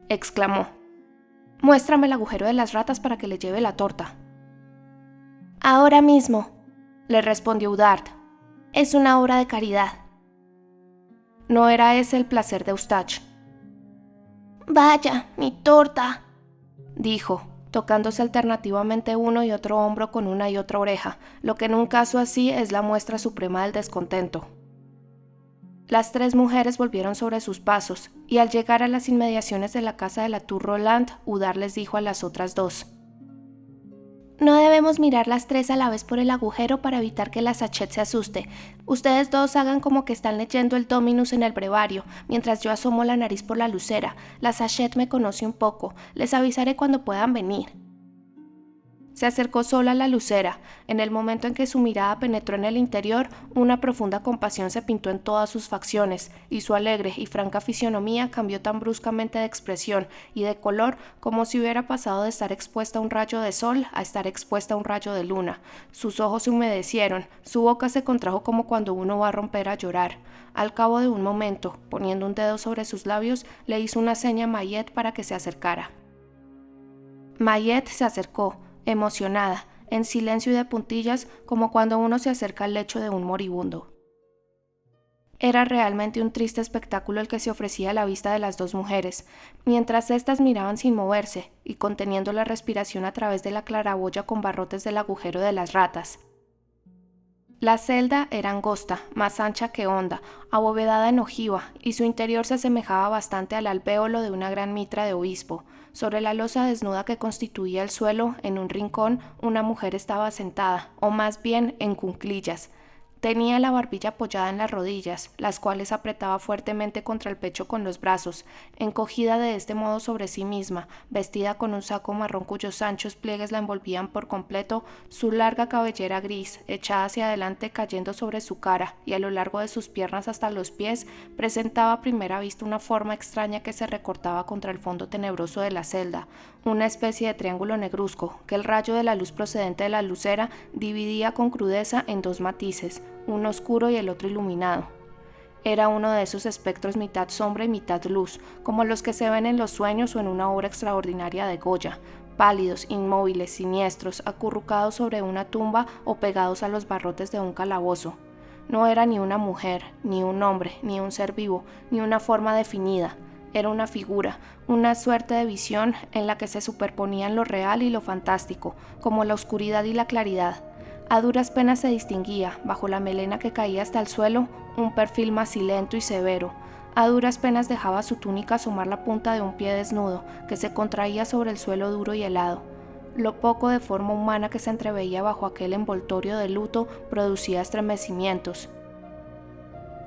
A: exclamó. «Muéstrame el agujero de las ratas para que le lleve la torta». «Ahora mismo», le respondió Eudard. «Es una obra de caridad». No era ese el placer de Eustache. «Vaya, mi torta», dijo, tocándose alternativamente uno y otro hombro con una y otra oreja, lo que en un caso así es la muestra suprema del descontento. Las 3 mujeres volvieron sobre sus pasos, y al llegar a las inmediaciones de la casa de la Tour Roland, Eudard les dijo a las otras 2: «No debemos mirar las 3 a la vez por el agujero para evitar que la Sachet se asuste. Ustedes 2 hagan como que están leyendo el Dominus en el brevario, mientras yo asomo la nariz por la lucera. La Sachet me conoce un poco. Les avisaré cuando puedan venir». Se acercó sola a la lucera. En el momento en que su mirada penetró en el interior, una profunda compasión se pintó en todas sus facciones, y su alegre y franca fisonomía cambió tan bruscamente de expresión y de color como si hubiera pasado de estar expuesta a un rayo de sol a estar expuesta a un rayo de luna. Sus ojos se humedecieron, su boca se contrajo como cuando uno va a romper a llorar. Al cabo de un momento, poniendo un dedo sobre sus labios, le hizo una seña a Mayet para que se acercara. Mayet se acercó, emocionada, en silencio y de puntillas, como cuando uno se acerca al lecho de un moribundo. Era realmente un triste espectáculo el que se ofrecía a la vista de las 2 mujeres, mientras éstas miraban sin moverse y conteniendo la respiración a través de la claraboya con barrotes del agujero de las ratas. La celda era angosta, más ancha que honda, abovedada en ojiva, y su interior se asemejaba bastante al alvéolo de una gran mitra de obispo. Sobre la losa desnuda que constituía el suelo, en un rincón, una mujer estaba sentada, o más bien en cuclillas. Tenía la barbilla apoyada en las rodillas, las cuales apretaba fuertemente contra el pecho con los brazos, encogida de este modo sobre sí misma, vestida con un saco marrón cuyos anchos pliegues la envolvían por completo, su larga cabellera gris, echada hacia adelante cayendo sobre su cara y a lo largo de sus piernas hasta los pies, presentaba a primera vista una forma extraña que se recortaba contra el fondo tenebroso de la celda, una especie de triángulo negruzco, que el rayo de la luz procedente de la lucera dividía con crudeza en 2 matices, uno oscuro y el otro iluminado. Era uno de esos espectros mitad sombra y mitad luz, como los que se ven en los sueños o en una obra extraordinaria de Goya, pálidos, inmóviles, siniestros, acurrucados sobre una tumba o pegados a los barrotes de un calabozo. No era ni una mujer, ni un hombre, ni un ser vivo, ni una forma definida. Era una figura, una suerte de visión en la que se superponían lo real y lo fantástico, como la oscuridad y la claridad. A duras penas se distinguía, bajo la melena que caía hasta el suelo, un perfil macilento y severo. A duras penas dejaba su túnica asomar la punta de un pie desnudo, que se contraía sobre el suelo duro y helado. Lo poco de forma humana que se entreveía bajo aquel envoltorio de luto producía estremecimientos.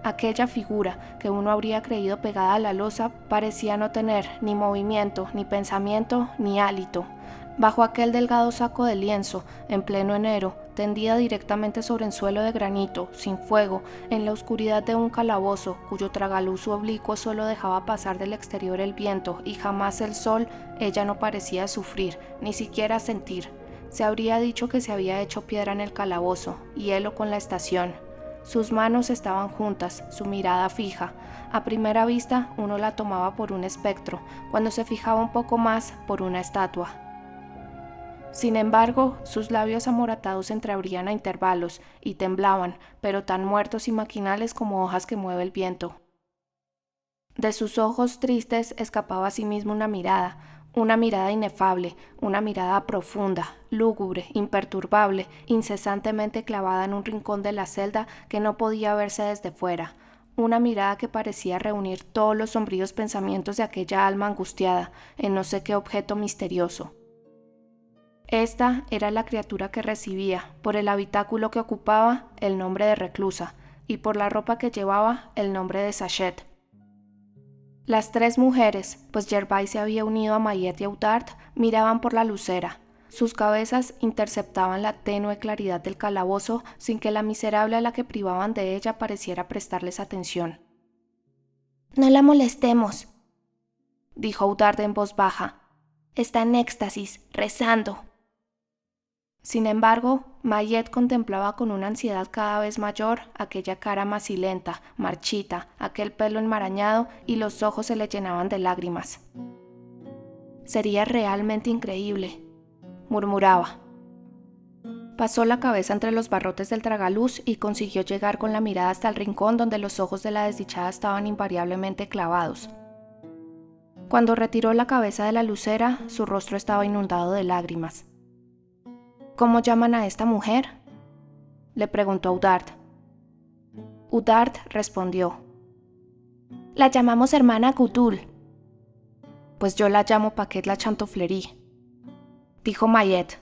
A: Aquella figura, que uno habría creído pegada a la losa, parecía no tener ni movimiento, ni pensamiento, ni hálito. Bajo aquel delgado saco de lienzo, en pleno enero, tendida directamente sobre un suelo de granito, sin fuego, en la oscuridad de un calabozo, cuyo tragaluz oblicuo solo dejaba pasar del exterior el viento y jamás el sol, ella no parecía sufrir, ni siquiera sentir. Se habría dicho que se había hecho piedra en el calabozo, hielo con la estación. Sus manos estaban juntas, su mirada fija. A primera vista uno la tomaba por un espectro, cuando se fijaba un poco más, por una estatua. Sin embargo, sus labios amoratados se entreabrían a intervalos y temblaban, pero tan muertos y maquinales como hojas que mueve el viento. De sus ojos tristes escapaba asimismo una mirada inefable, una mirada profunda, lúgubre, imperturbable, incesantemente clavada en un rincón de la celda que no podía verse desde fuera, una mirada que parecía reunir todos los sombríos pensamientos de aquella alma angustiada en no sé qué objeto misterioso. Esta era la criatura que recibía, por el habitáculo que ocupaba, el nombre de reclusa, y por la ropa que llevaba, el nombre de sachet. Las tres mujeres, pues Gervais se había unido a Mayet y a Oudarde, miraban por la lucera. Sus cabezas interceptaban la tenue claridad del calabozo sin que la miserable a la que privaban de ella pareciera prestarles atención. «No la molestemos», dijo Oudarde en voz baja. «Está en éxtasis, rezando». Sin embargo, Mayet contemplaba con una ansiedad cada vez mayor aquella cara macilenta, marchita, aquel pelo enmarañado y los ojos se le llenaban de lágrimas. «Sería realmente increíble», murmuraba. Pasó la cabeza entre los barrotes del tragaluz y consiguió llegar con la mirada hasta el rincón donde los ojos de la desdichada estaban invariablemente clavados. Cuando retiró la cabeza de la lucera, su rostro estaba inundado de lágrimas. «¿Cómo llaman a esta mujer?», le preguntó Oudarde. Oudarde respondió: «La llamamos hermana Gudule». «Pues yo la llamo Paquette la Chantefleurie», dijo Mayet.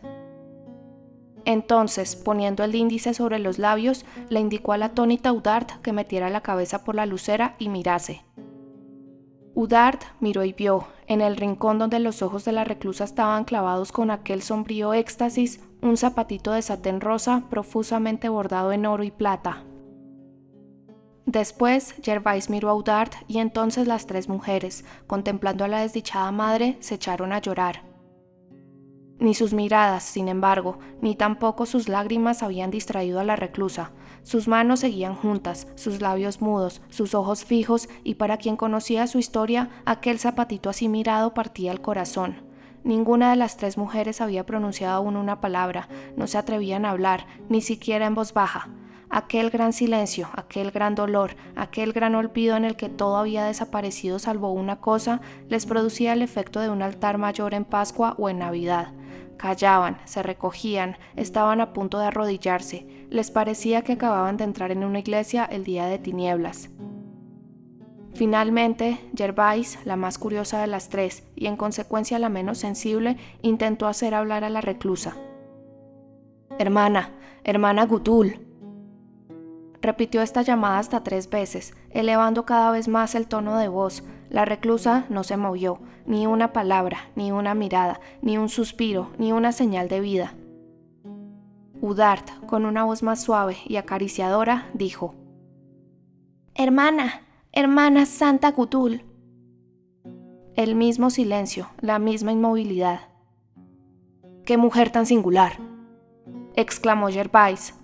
A: Entonces, poniendo el índice sobre los labios, le indicó a la atónita Oudarde que metiera la cabeza por la lucera y mirase. Oudarde miró y vio, en el rincón donde los ojos de la reclusa estaban clavados con aquel sombrío éxtasis, un zapatito de satén rosa profusamente bordado en oro y plata. Después, Gervais miró a Oudarde y entonces las tres mujeres, contemplando a la desdichada madre, se echaron a llorar. Ni sus miradas, sin embargo, ni tampoco sus lágrimas habían distraído a la reclusa. Sus manos seguían juntas, sus labios mudos, sus ojos fijos, y para quien conocía su historia, aquel zapatito así mirado partía el corazón. Ninguna de las tres mujeres había pronunciado aún una palabra, no se atrevían a hablar, ni siquiera en voz baja. Aquel gran silencio, aquel gran dolor, aquel gran olvido en el que todo había desaparecido salvo una cosa, les producía el efecto de un altar mayor en Pascua o en Navidad. Callaban, se recogían, estaban a punto de arrodillarse, les parecía que acababan de entrar en una iglesia el día de tinieblas. Finalmente, Gervais, la más curiosa de las tres y en consecuencia la menos sensible, intentó hacer hablar a la reclusa. Hermana Gudule», repitió esta llamada hasta 3 veces, elevando cada vez más el tono de voz. La reclusa no se movió, ni una palabra, ni una mirada, ni un suspiro, ni una señal de vida. Oudarde, con una voz más suave y acariciadora, dijo: Hermana Santa Gudule». El mismo silencio, la misma inmovilidad. «¡Qué mujer tan singular!», exclamó Gervais.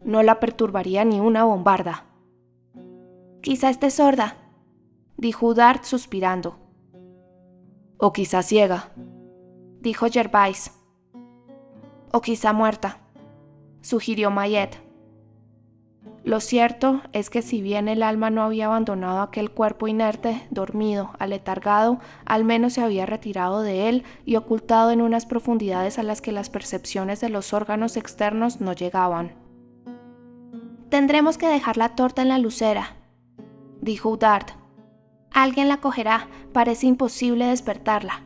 A: «No la perturbaría ni una bombarda». «Quizá esté sorda», dijo Oudarde suspirando. «O quizá ciega», dijo Gervais. «O quizá muerta», sugirió Mayet. Lo cierto es que si bien el alma no había abandonado aquel cuerpo inerte, dormido, aletargado, al menos se había retirado de él y ocultado en unas profundidades a las que las percepciones de los órganos externos no llegaban. «Tendremos que dejar la torta en la lucera», dijo Udard. «Alguien la cogerá, parece imposible despertarla».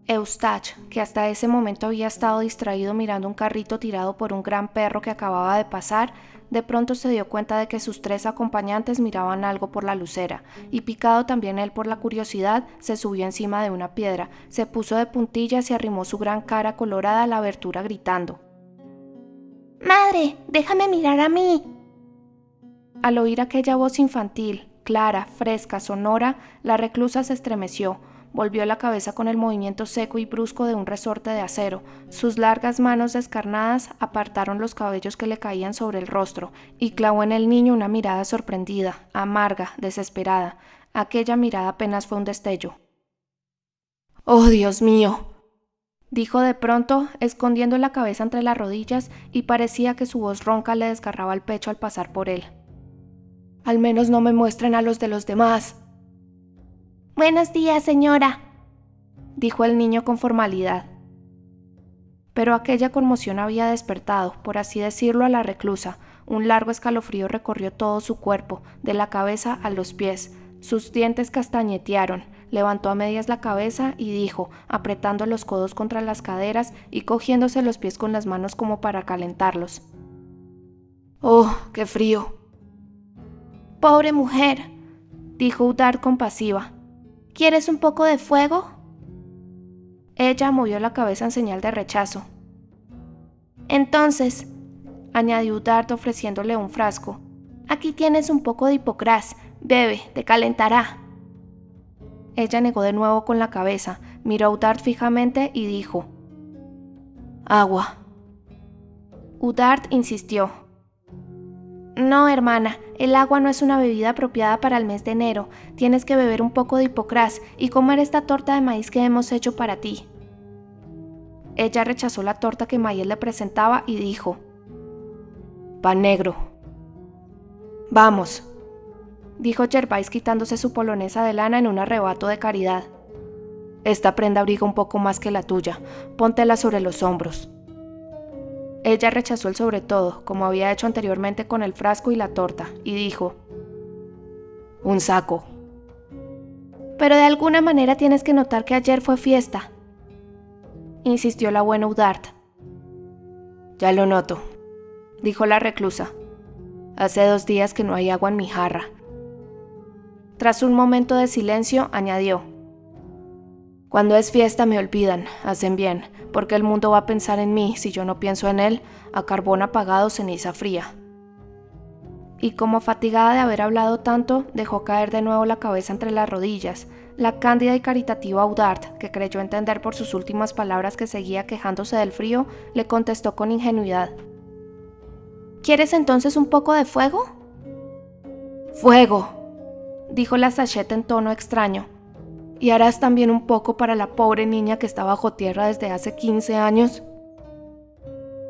A: Eustache, que hasta ese momento había estado distraído mirando un carrito tirado por un gran perro que acababa de pasar, de pronto se dio cuenta de que sus 3 acompañantes miraban algo por la lucera, y picado también él por la curiosidad, se subió encima de una piedra, se puso de puntillas y arrimó su gran cara colorada a la abertura gritando: «¡Madre, déjame mirar a mí!». Al oír aquella voz infantil, clara, fresca, sonora, la reclusa se estremeció. Volvió la cabeza con el movimiento seco y brusco de un resorte de acero. Sus largas manos descarnadas apartaron los cabellos que le caían sobre el rostro y clavó en el niño una mirada sorprendida, amarga, desesperada. Aquella mirada apenas fue un destello. «¡Oh, Dios mío!», dijo de pronto, escondiendo la cabeza entre las rodillas, y parecía que su voz ronca le desgarraba el pecho al pasar por él. «Al menos no me muestren a los de los demás». «Buenos días, señora», dijo el niño con formalidad. Pero aquella conmoción había despertado, por así decirlo, a la reclusa. Un largo escalofrío recorrió todo su cuerpo, de la cabeza a los pies. Sus dientes castañetearon. Levantó a medias la cabeza y dijo, apretando los codos contra las caderas y cogiéndose los pies con las manos como para calentarlos: «¡Oh, qué frío!». «Pobre mujer», dijo Udard compasiva. «¿Quieres un poco de fuego?». Ella movió la cabeza en señal de rechazo. «Entonces», añadió Udard ofreciéndole un frasco, «aquí tienes un poco de hipocrás. Bebe, te calentará». Ella negó de nuevo con la cabeza, miró a Udard fijamente y dijo: «Agua». Udard insistió: «No, hermana, el agua no es una bebida apropiada para el mes de enero. Tienes que beber un poco de hipocrás y comer esta torta de maíz que hemos hecho para ti». Ella rechazó la torta que Mayet le presentaba y dijo: «Pan negro». «Vamos», dijo Gervais quitándose su polonesa de lana en un arrebato de caridad. «Esta prenda abriga un poco más que la tuya. Póntela sobre los hombros». Ella rechazó el sobretodo, como había hecho anteriormente con el frasco y la torta, y dijo: «Un saco». «Pero de alguna manera tienes que notar que ayer fue fiesta», insistió la buena Udard. «Ya lo noto», dijo la reclusa. «Hace 2 días que no hay agua en mi jarra». Tras un momento de silencio, añadió: «Cuando es fiesta me olvidan, hacen bien, porque el mundo va a pensar en mí, si yo no pienso en él, a carbón apagado, ceniza fría». Y como fatigada de haber hablado tanto, dejó caer de nuevo la cabeza entre las rodillas. La cándida y caritativa Udard, que creyó entender por sus últimas palabras que seguía quejándose del frío, le contestó con ingenuidad: «¿Quieres entonces un poco de fuego?». «¡Fuego!», dijo la Sachette en tono extraño. «¿Y harás también un poco para la pobre niña que está bajo tierra desde hace 15 años?»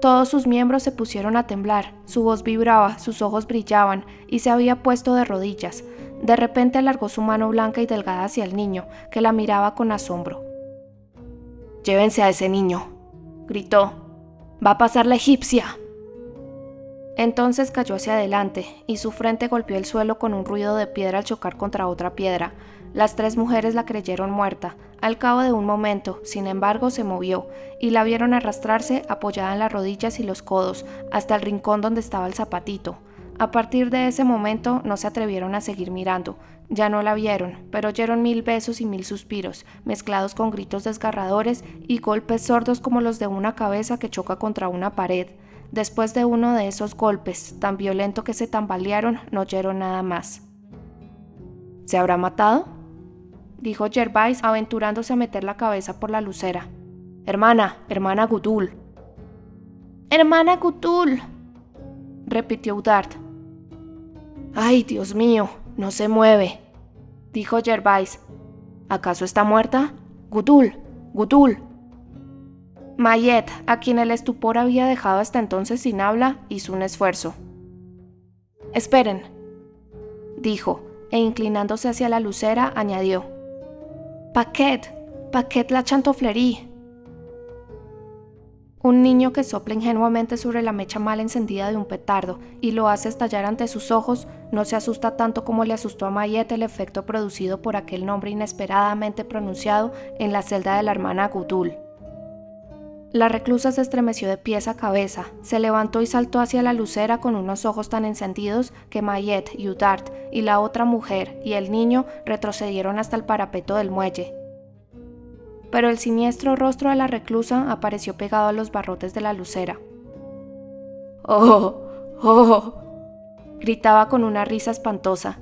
A: Todos sus miembros se pusieron a temblar, su voz vibraba, sus ojos brillaban, y se había puesto de rodillas. De repente alargó su mano blanca y delgada hacia el niño, que la miraba con asombro. «Llévense a ese niño», gritó. «Va a pasar la egipcia». Entonces cayó hacia adelante, y su frente golpeó el suelo con un ruido de piedra al chocar contra otra piedra. Las 3 mujeres la creyeron muerta. Al cabo de un momento, sin embargo, se movió, y la vieron arrastrarse apoyada en las rodillas y los codos, hasta el rincón donde estaba el zapatito. A partir de ese momento no se atrevieron a seguir mirando. Ya no la vieron, pero oyeron 1000 besos y 1000 suspiros, mezclados con gritos desgarradores y golpes sordos como los de una cabeza que choca contra una pared. Después de uno de esos golpes, tan violento que se tambalearon, no oyeron nada más. «¿Se habrá matado?», dijo Gervais, aventurándose a meter la cabeza por la lucera. «Hermana Gudul». «Hermana Gudul», repitió Udard. «Ay, Dios mío, no se mueve», dijo Gervais. «¿Acaso está muerta? Gudul, Gudul». Mayet, a quien el estupor había dejado hasta entonces sin habla, hizo un esfuerzo. «Esperen», dijo, e inclinándose hacia la lucera, añadió: «Paquet la chantoflerie». Un niño que sopla ingenuamente sobre la mecha mal encendida de un petardo y lo hace estallar ante sus ojos no se asusta tanto como le asustó a Mayet el efecto producido por aquel nombre inesperadamente pronunciado en la celda de la hermana Gudul. La reclusa se estremeció de pies a cabeza, se levantó y saltó hacia la lucera con unos ojos tan encendidos que Mayet, Udart y la otra mujer y el niño retrocedieron hasta el parapeto del muelle. Pero el siniestro rostro de la reclusa apareció pegado a los barrotes de la lucera. «¡Oh! ¡Oh!», gritaba con una risa espantosa.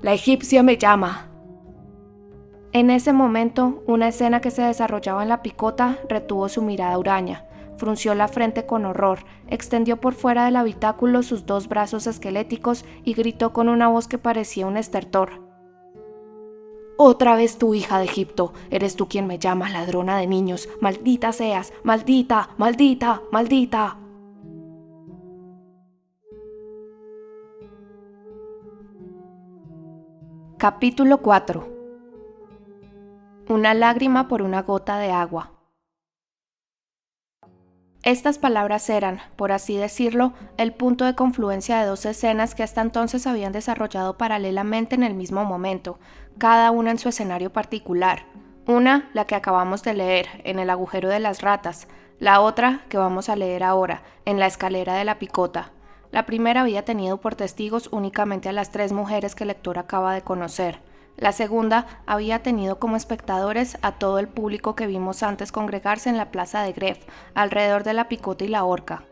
A: «La egipcia me llama». En ese momento, una escena que se desarrollaba en la picota retuvo su mirada huraña. Frunció la frente con horror, extendió por fuera del habitáculo sus dos brazos esqueléticos y gritó con una voz que parecía un estertor: «¡Otra vez tú, hija de Egipto! Eres tú quien me llamas, ladrona de niños. ¡Maldita seas! ¡Maldita! ¡Maldita! ¡Maldita!». Capítulo 4. Una lágrima por una gota de agua. Estas palabras eran, por así decirlo, el punto de confluencia de dos escenas que hasta entonces habían desarrollado paralelamente en el mismo momento, cada una en su escenario particular. Una, la que acabamos de leer, en el agujero de las ratas; la otra, que vamos a leer ahora, en la escalera de la picota. La primera había tenido por testigos únicamente a las 3 mujeres que el lector acaba de conocer. La segunda había tenido como espectadores a todo el público que vimos antes congregarse en la plaza de Gref, alrededor de la picota y la horca.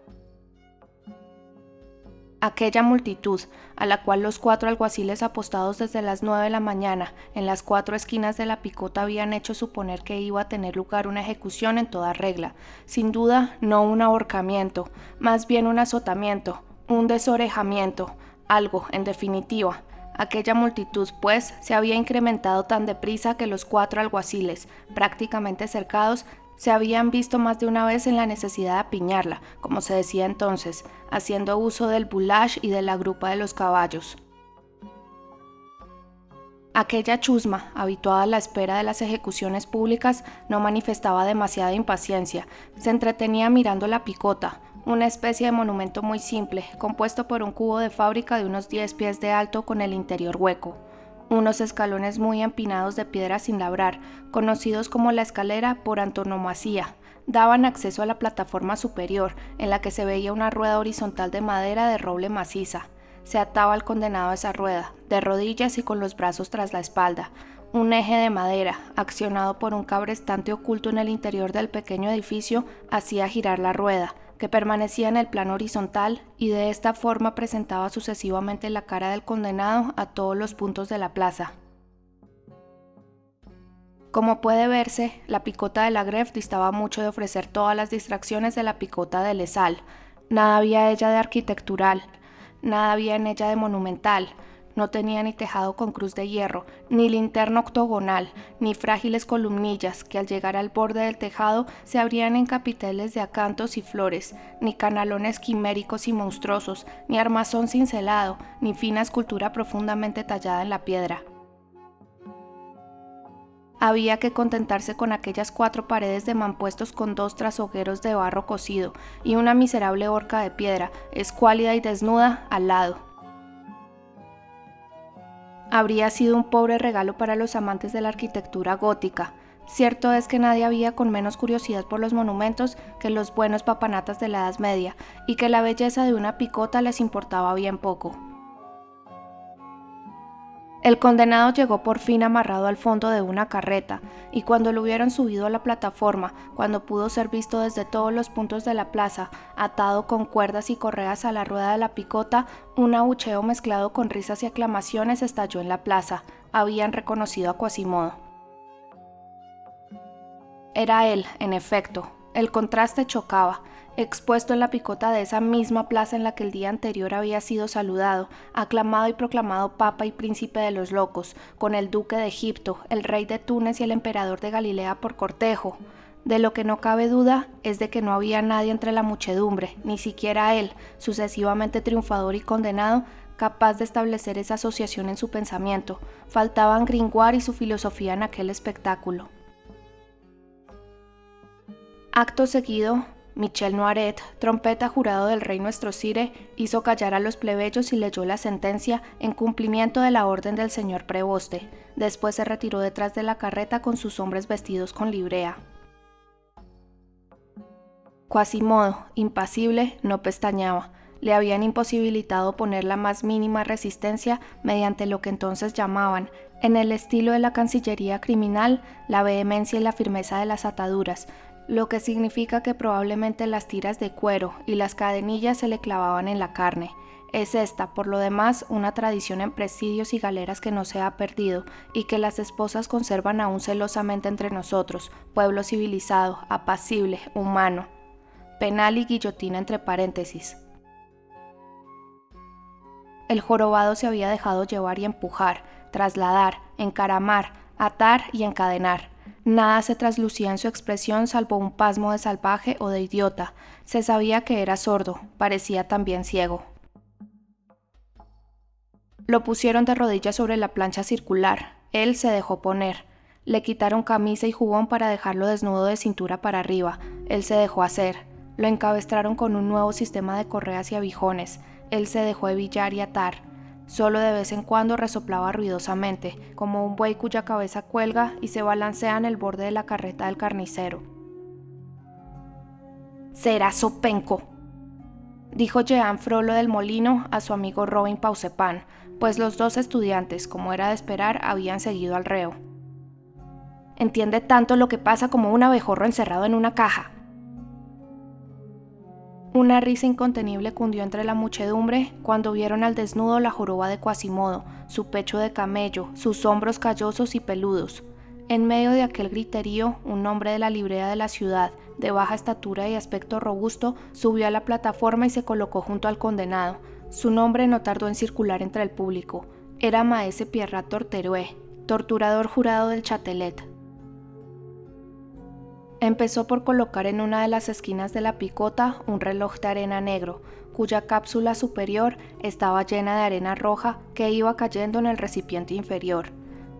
A: Aquella multitud, a la cual los 4 alguaciles apostados desde las 9 de la mañana en las 4 esquinas de la picota habían hecho suponer que iba a tener lugar una ejecución en toda regla, sin duda no un ahorcamiento, más bien un azotamiento, un desorejamiento, algo, en definitiva. Aquella multitud, pues, se había incrementado tan deprisa que los 4 alguaciles, prácticamente cercados, se habían visto más de una vez en la necesidad de apiñarla, como se decía entonces, haciendo uso del boulage y de la grupa de los caballos. Aquella chusma, habituada a la espera de las ejecuciones públicas, no manifestaba demasiada impaciencia, se entretenía mirando la picota, una especie de monumento muy simple, compuesto por un cubo de fábrica de unos 10 pies de alto con el interior hueco. Unos escalones muy empinados de piedra sin labrar, conocidos como la escalera por antonomasia, daban acceso a la plataforma superior, en la que se veía una rueda horizontal de madera de roble maciza. Se ataba al condenado a esa rueda, de rodillas y con los brazos tras la espalda. Un eje de madera, accionado por un cabrestante oculto en el interior del pequeño edificio, hacía girar la rueda, que permanecía en el plano horizontal y de esta forma presentaba sucesivamente la cara del condenado a todos los puntos de la plaza. Como puede verse, la picota de la Gref distaba mucho de ofrecer todas las distracciones de la picota de Les Halles. Nada había ella de arquitectural, nada había en ella de monumental. No tenía ni tejado con cruz de hierro, ni linterna octogonal, ni frágiles columnillas que al llegar al borde del tejado se abrían en capiteles de acantos y flores, ni canalones quiméricos y monstruosos, ni armazón cincelado, ni fina escultura profundamente tallada en la piedra. Había que contentarse con aquellas 4 paredes de mampuestos con 2 trasogueros de barro cocido y una miserable horca de piedra, escuálida y desnuda, al lado. Habría sido un pobre regalo para los amantes de la arquitectura gótica. Cierto es que nadie había con menos curiosidad por los monumentos que los buenos papanatas de la Edad Media, y que la belleza de una picota les importaba bien poco. El condenado llegó por fin amarrado al fondo de una carreta, y cuando lo hubieron subido a la plataforma, cuando pudo ser visto desde todos los puntos de la plaza, atado con cuerdas y correas a la rueda de la picota, un abucheo mezclado con risas y aclamaciones estalló en la plaza. Habían reconocido a Quasimodo. Era él, en efecto. El contraste chocaba. Expuesto en la picota de esa misma plaza en la que el día anterior había sido saludado, aclamado y proclamado papa y príncipe de los locos, con el duque de Egipto, el rey de Túnez y el emperador de Galilea por cortejo. De lo que no cabe duda es de que no había nadie entre la muchedumbre, ni siquiera él, sucesivamente triunfador y condenado, capaz de establecer esa asociación en su pensamiento. Faltaban Gringoire y su filosofía en aquel espectáculo. Acto seguido, Michel Noiret, trompeta jurado del rey nuestro Sire, hizo callar a los plebeyos y leyó la sentencia en cumplimiento de la orden del señor preboste. Después se retiró detrás de la carreta con sus hombres vestidos con librea. Quasimodo, impasible, no pestañeaba. Le habían imposibilitado poner la más mínima resistencia mediante lo que entonces llamaban, en el estilo de la cancillería criminal, la vehemencia y la firmeza de las ataduras, lo que significa que probablemente las tiras de cuero y las cadenillas se le clavaban en la carne. Es esta, por lo demás, una tradición en presidios y galeras que no se ha perdido y que las esposas conservan aún celosamente entre nosotros, pueblo civilizado, apacible, humano. Penal y guillotina entre paréntesis. El jorobado se había dejado llevar y empujar, trasladar, encaramar, atar y encadenar. Nada se traslucía en su expresión salvo un pasmo de salvaje o de idiota. Se sabía que era sordo, parecía también ciego. Lo pusieron de rodillas sobre la plancha circular. Él se dejó poner. Le quitaron camisa y jubón para dejarlo desnudo de cintura para arriba. Él se dejó hacer. Lo encabestraron con un nuevo sistema de correas y abijones. Él se dejó hebillar y atar. Solo de vez en cuando resoplaba ruidosamente, como un buey cuya cabeza cuelga y se balancea en el borde de la carreta del carnicero. «Será zopenco», dijo Jehan Frollo del Molino a su amigo Robin Pausepan, pues los dos estudiantes, como era de esperar, habían seguido al reo. «Entiende tanto lo que pasa como un abejorro encerrado en una caja». Una risa incontenible cundió entre la muchedumbre cuando vieron al desnudo la joroba de Quasimodo, su pecho de camello, sus hombros callosos y peludos. En medio de aquel griterío, un hombre de la librea de la ciudad, de baja estatura y aspecto robusto, subió a la plataforma y se colocó junto al condenado. Su nombre no tardó en circular entre el público. Era Maese Pierrat Torterué, torturador jurado del Châtelet. Empezó por colocar en una de las esquinas de la picota un reloj de arena negro, cuya cápsula superior estaba llena de arena roja que iba cayendo en el recipiente inferior.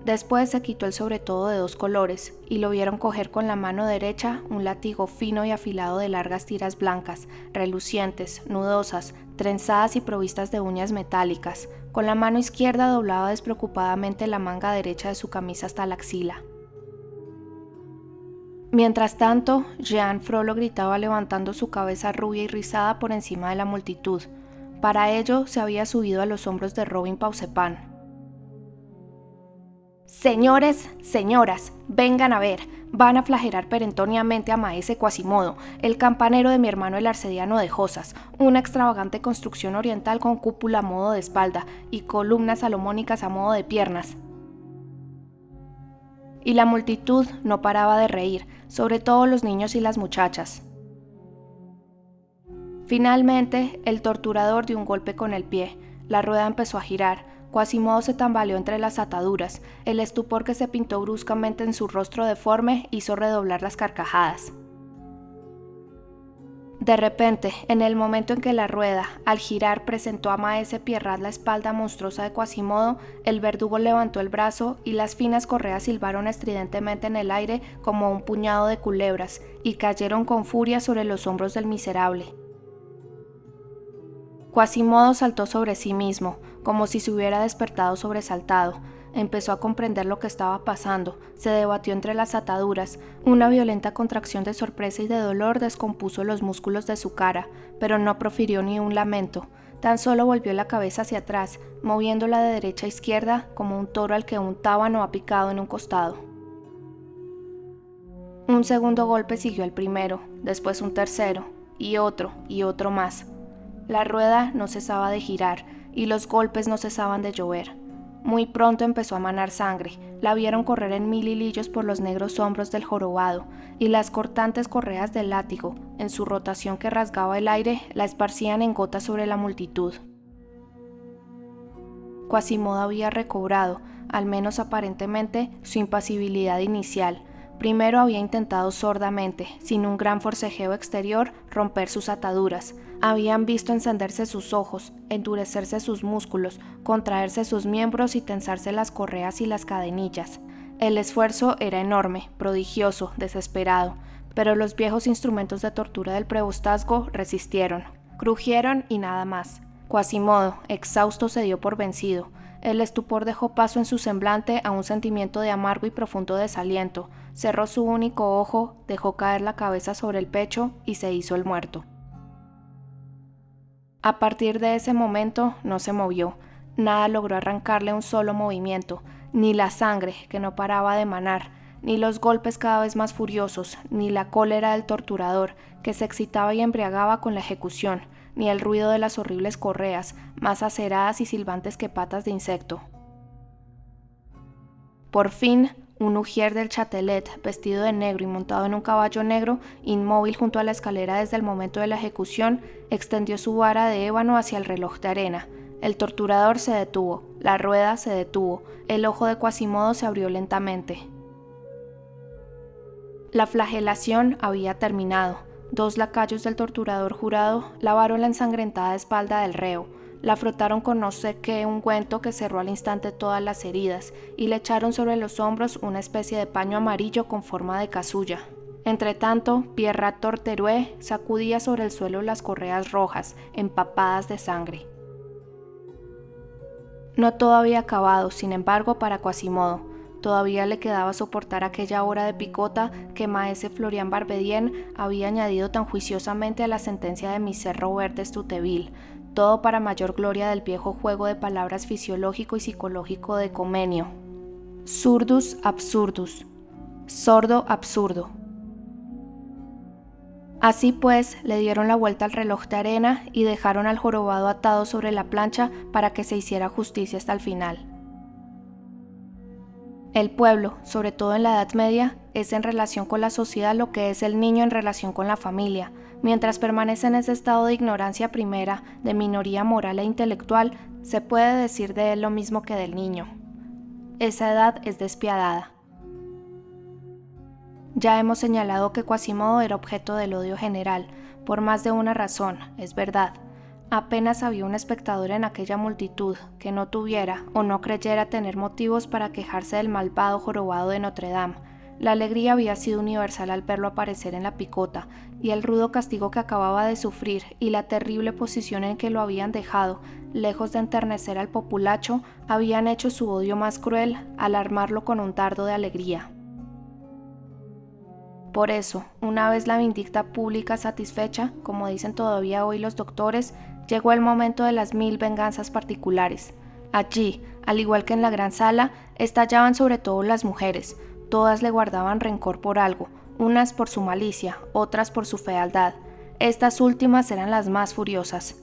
A: Después se quitó el sobretodo de 2 colores y lo vieron coger con la mano derecha un látigo fino y afilado de largas tiras blancas, relucientes, nudosas, trenzadas y provistas de uñas metálicas. Con la mano izquierda doblaba despreocupadamente la manga derecha de su camisa hasta la axila. Mientras tanto, Jehan Frollo gritaba levantando su cabeza rubia y rizada por encima de la multitud. Para ello se había subido a los hombros de Robin Pausepan. «Señores, señoras, vengan a ver, van a flagelar perentoriamente a Maese Quasimodo, el campanero de mi hermano el arcediano de Josas, una extravagante construcción oriental con cúpula a modo de espalda y columnas salomónicas a modo de piernas». Y la multitud no paraba de reír, sobre todo los niños y las muchachas. Finalmente, el torturador dio un golpe con el pie. La rueda empezó a girar. Quasimodo se tambaleó entre las ataduras. El estupor que se pintó bruscamente en su rostro deforme hizo redoblar las carcajadas. De repente, en el momento en que la rueda, al girar, presentó a Maese Pierrat la espalda monstruosa de Quasimodo, el verdugo levantó el brazo y las finas correas silbaron estridentemente en el aire como un puñado de culebras y cayeron con furia sobre los hombros del miserable. Quasimodo saltó sobre sí mismo, como si se hubiera despertado sobresaltado. Empezó a comprender lo que estaba pasando, se debatió entre las ataduras. Una violenta contracción de sorpresa y de dolor descompuso los músculos de su cara, pero no profirió ni un lamento. Tan solo volvió la cabeza hacia atrás, moviéndola de derecha a izquierda como un toro al que un tábano ha picado en un costado. Un segundo golpe siguió al primero, después un tercero, y otro más. La rueda no cesaba de girar, y los golpes no cesaban de llover. Muy pronto empezó a manar sangre, la vieron correr en 1000 hilillos por los negros hombros del jorobado, y las cortantes correas del látigo, en su rotación que rasgaba el aire, la esparcían en gotas sobre la multitud. Quasimodo había recobrado, al menos aparentemente, su impasibilidad inicial. Primero había intentado sordamente, sin un gran forcejeo exterior, romper sus ataduras. Habían visto encenderse sus ojos, endurecerse sus músculos, contraerse sus miembros y tensarse las correas y las cadenillas. El esfuerzo era enorme, prodigioso, desesperado, pero los viejos instrumentos de tortura del prevostazgo resistieron. Crujieron y nada más. Quasimodo, exhausto, se dio por vencido. El estupor dejó paso en su semblante a un sentimiento de amargo y profundo desaliento. Cerró su único ojo, dejó caer la cabeza sobre el pecho y se hizo el muerto. A partir de ese momento no se movió. Nada logró arrancarle un solo movimiento, ni la sangre, que no paraba de manar, ni los golpes cada vez más furiosos, ni la cólera del torturador, que se excitaba y embriagaba con la ejecución, ni el ruido de las horribles correas, más aceradas y silbantes que patas de insecto. Por fin, un ujier del Châtelet, vestido de negro y montado en un caballo negro, inmóvil junto a la escalera desde el momento de la ejecución, extendió su vara de ébano hacia el reloj de arena. El torturador se detuvo, la rueda se detuvo, el ojo de Quasimodo se abrió lentamente. La flagelación había terminado. 2 lacayos del torturador jurado lavaron la ensangrentada espalda del reo, la frotaron con no sé qué ungüento que cerró al instante todas las heridas y le echaron sobre los hombros una especie de paño amarillo con forma de casulla. Entretanto, Pierrat Torterué sacudía sobre el suelo las correas rojas, empapadas de sangre. No todo había acabado, sin embargo, para Quasimodo. Todavía le quedaba soportar aquella hora de picota que maese Florian Barbedien había añadido tan juiciosamente a la sentencia de Miser Robert de Estouteville, todo para mayor gloria del viejo juego de palabras fisiológico y psicológico de Comenio. Surdus absurdus, sordo absurdo. Así pues, le dieron la vuelta al reloj de arena y dejaron al jorobado atado sobre la plancha para que se hiciera justicia hasta el final. El pueblo, sobre todo en la Edad Media, es en relación con la sociedad lo que es el niño en relación con la familia. Mientras permanece en ese estado de ignorancia primera, de minoría moral e intelectual, se puede decir de él lo mismo que del niño. Esa edad es despiadada. Ya hemos señalado que Quasimodo era objeto del odio general, por más de una razón, es verdad. Apenas había un espectador en aquella multitud que no tuviera o no creyera tener motivos para quejarse del malvado jorobado de Notre Dame. La alegría había sido universal al verlo aparecer en la picota, y el rudo castigo que acababa de sufrir y la terrible posición en que lo habían dejado, lejos de enternecer al populacho, habían hecho su odio más cruel al armarlo con un dardo de alegría. Por eso, una vez la vindicta pública satisfecha, como dicen todavía hoy los doctores, llegó el momento de las 1000 venganzas particulares. Allí, al igual que en la gran sala, estallaban sobre todo las mujeres. Todas le guardaban rencor por algo, unas por su malicia, otras por su fealdad. Estas últimas eran las más furiosas.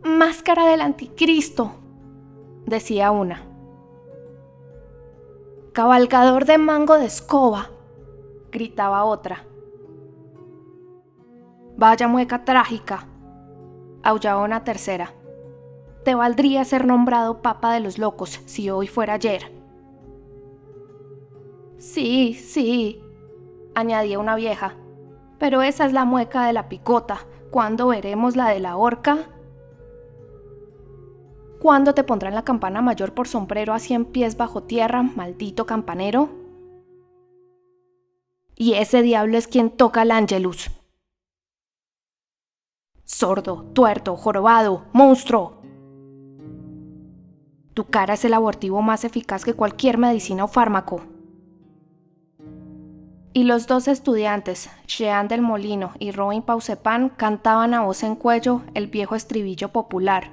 A: «¡Máscara del anticristo!», decía una. «¡Cabalgador de mango de escoba!», gritaba otra. «Vaya mueca trágica», aullaba una tercera. «Te valdría ser nombrado papa de los locos si hoy fuera ayer». «Sí, sí», añadía una vieja, «pero esa es la mueca de la picota. ¿Cuándo veremos la de la horca?» «¿Cuándo te pondrán la campana mayor por sombrero a 100 pies bajo tierra, maldito campanero?» «Y ese diablo es quien toca el Angelus». «Sordo, tuerto, jorobado, monstruo. Tu cara es el abortivo más eficaz que cualquier medicina o fármaco». Y los 2 estudiantes, Jean del Molino y Robin Pausepan, cantaban a voz en cuello el viejo estribillo popular: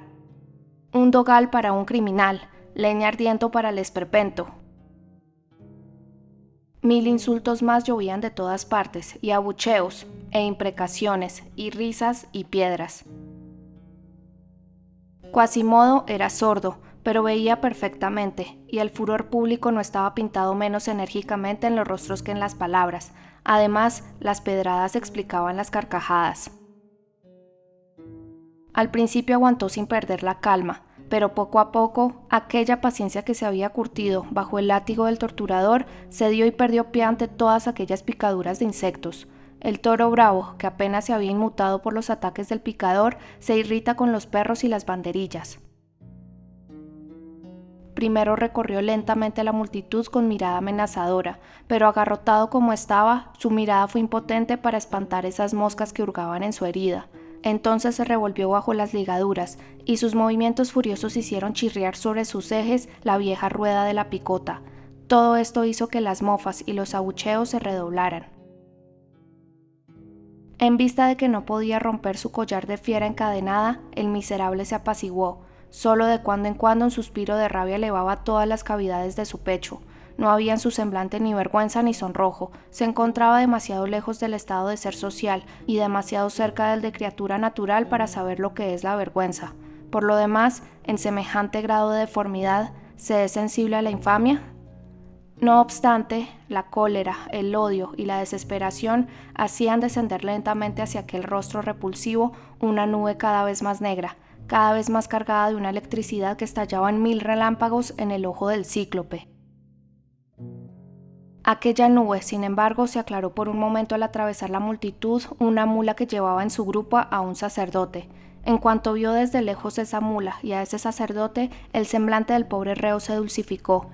A: «Un dogal para un criminal, leña ardiendo para el esperpento». 1000 insultos más llovían de todas partes, y abucheos, e imprecaciones, y risas y piedras. Quasimodo era sordo, pero veía perfectamente, y el furor público no estaba pintado menos enérgicamente en los rostros que en las palabras. Además, las pedradas explicaban las carcajadas. Al principio aguantó sin perder la calma. pero poco a poco, aquella paciencia que se había curtido bajo el látigo del torturador cedió y perdió pie ante todas aquellas picaduras de insectos. El toro bravo, que apenas se había inmutado por los ataques del picador, se irrita con los perros y las banderillas. Primero recorrió lentamente la multitud con mirada amenazadora, pero agarrotado como estaba, su mirada fue impotente para espantar esas moscas que hurgaban en su herida. Entonces se revolvió bajo las ligaduras, y sus movimientos furiosos hicieron chirriar sobre sus ejes la vieja rueda de la picota. Todo esto hizo que las mofas y los abucheos se redoblaran. En vista de que no podía romper su collar de fiera encadenada, el miserable se apaciguó. Solo de cuando en cuando un suspiro de rabia elevaba todas las cavidades de su pecho. No había en su semblante ni vergüenza ni sonrojo. Se encontraba demasiado lejos del estado de ser social y demasiado cerca del de criatura natural para saber lo que es la vergüenza. Por lo demás, en semejante grado de deformidad, ¿se es sensible a la infamia? No obstante, la cólera, el odio y la desesperación hacían descender lentamente hacia aquel rostro repulsivo una nube cada vez más negra, cada vez más cargada de una electricidad que estallaba en 1000 relámpagos en el ojo del cíclope. Aquella nube, sin embargo, se aclaró por un momento al atravesar la multitud una mula que llevaba en su grupo a un sacerdote. En cuanto vio desde lejos esa mula y a ese sacerdote, el semblante del pobre reo se dulcificó.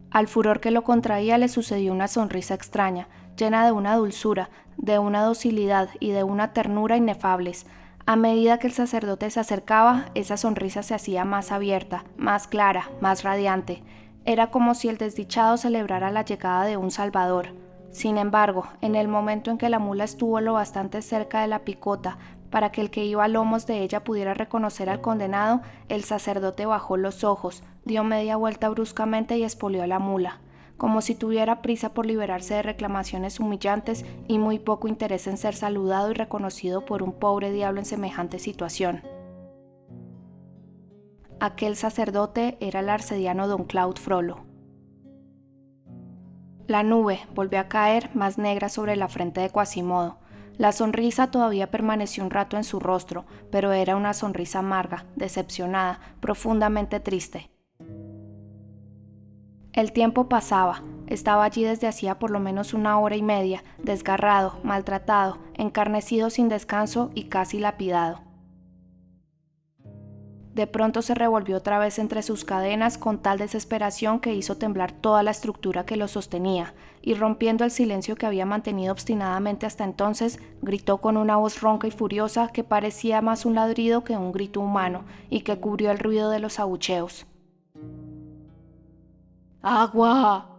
A: Al furor que lo contraía le sucedió una sonrisa extraña, llena de una dulzura, de una docilidad y de una ternura inefables. A medida que el sacerdote se acercaba, esa sonrisa se hacía más abierta, más clara, más radiante. Era como si el desdichado celebrara la llegada de un Salvador. Sin embargo, en el momento en que la mula estuvo lo bastante cerca de la picota para que el que iba a lomos de ella pudiera reconocer al condenado, el sacerdote bajó los ojos, dio media vuelta bruscamente y espoleó a la mula, como si tuviera prisa por liberarse de reclamaciones humillantes y muy poco interés en ser saludado y reconocido por un pobre diablo en semejante situación. Aquel sacerdote era el arcediano don Claude Frollo. La nube volvió a caer más negra sobre la frente de Quasimodo. La sonrisa todavía permaneció un rato en su rostro, pero era una sonrisa amarga, decepcionada, profundamente triste. El tiempo pasaba. Estaba allí desde hacía por lo menos 1 hora y media, desgarrado, maltratado, encarnecido sin descanso y casi lapidado. De pronto se revolvió otra vez entre sus cadenas con tal desesperación que hizo temblar toda la estructura que lo sostenía, y rompiendo el silencio que había mantenido obstinadamente hasta entonces, gritó con una voz ronca y furiosa que parecía más un ladrido que un grito humano y que cubrió el ruido de los abucheos. ¡Agua!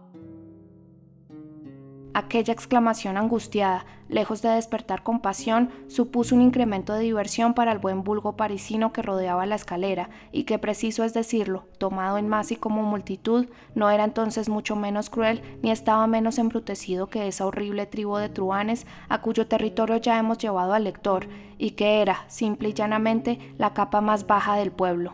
A: Aquella exclamación angustiada, lejos de despertar compasión, supuso un incremento de diversión para el buen vulgo parisino que rodeaba la escalera, y que, preciso es decirlo, tomado en masa y como multitud, no era entonces mucho menos cruel ni estaba menos embrutecido que esa horrible tribu de truhanes a cuyo territorio ya hemos llevado al lector, y que era, simple y llanamente, la capa más baja del pueblo.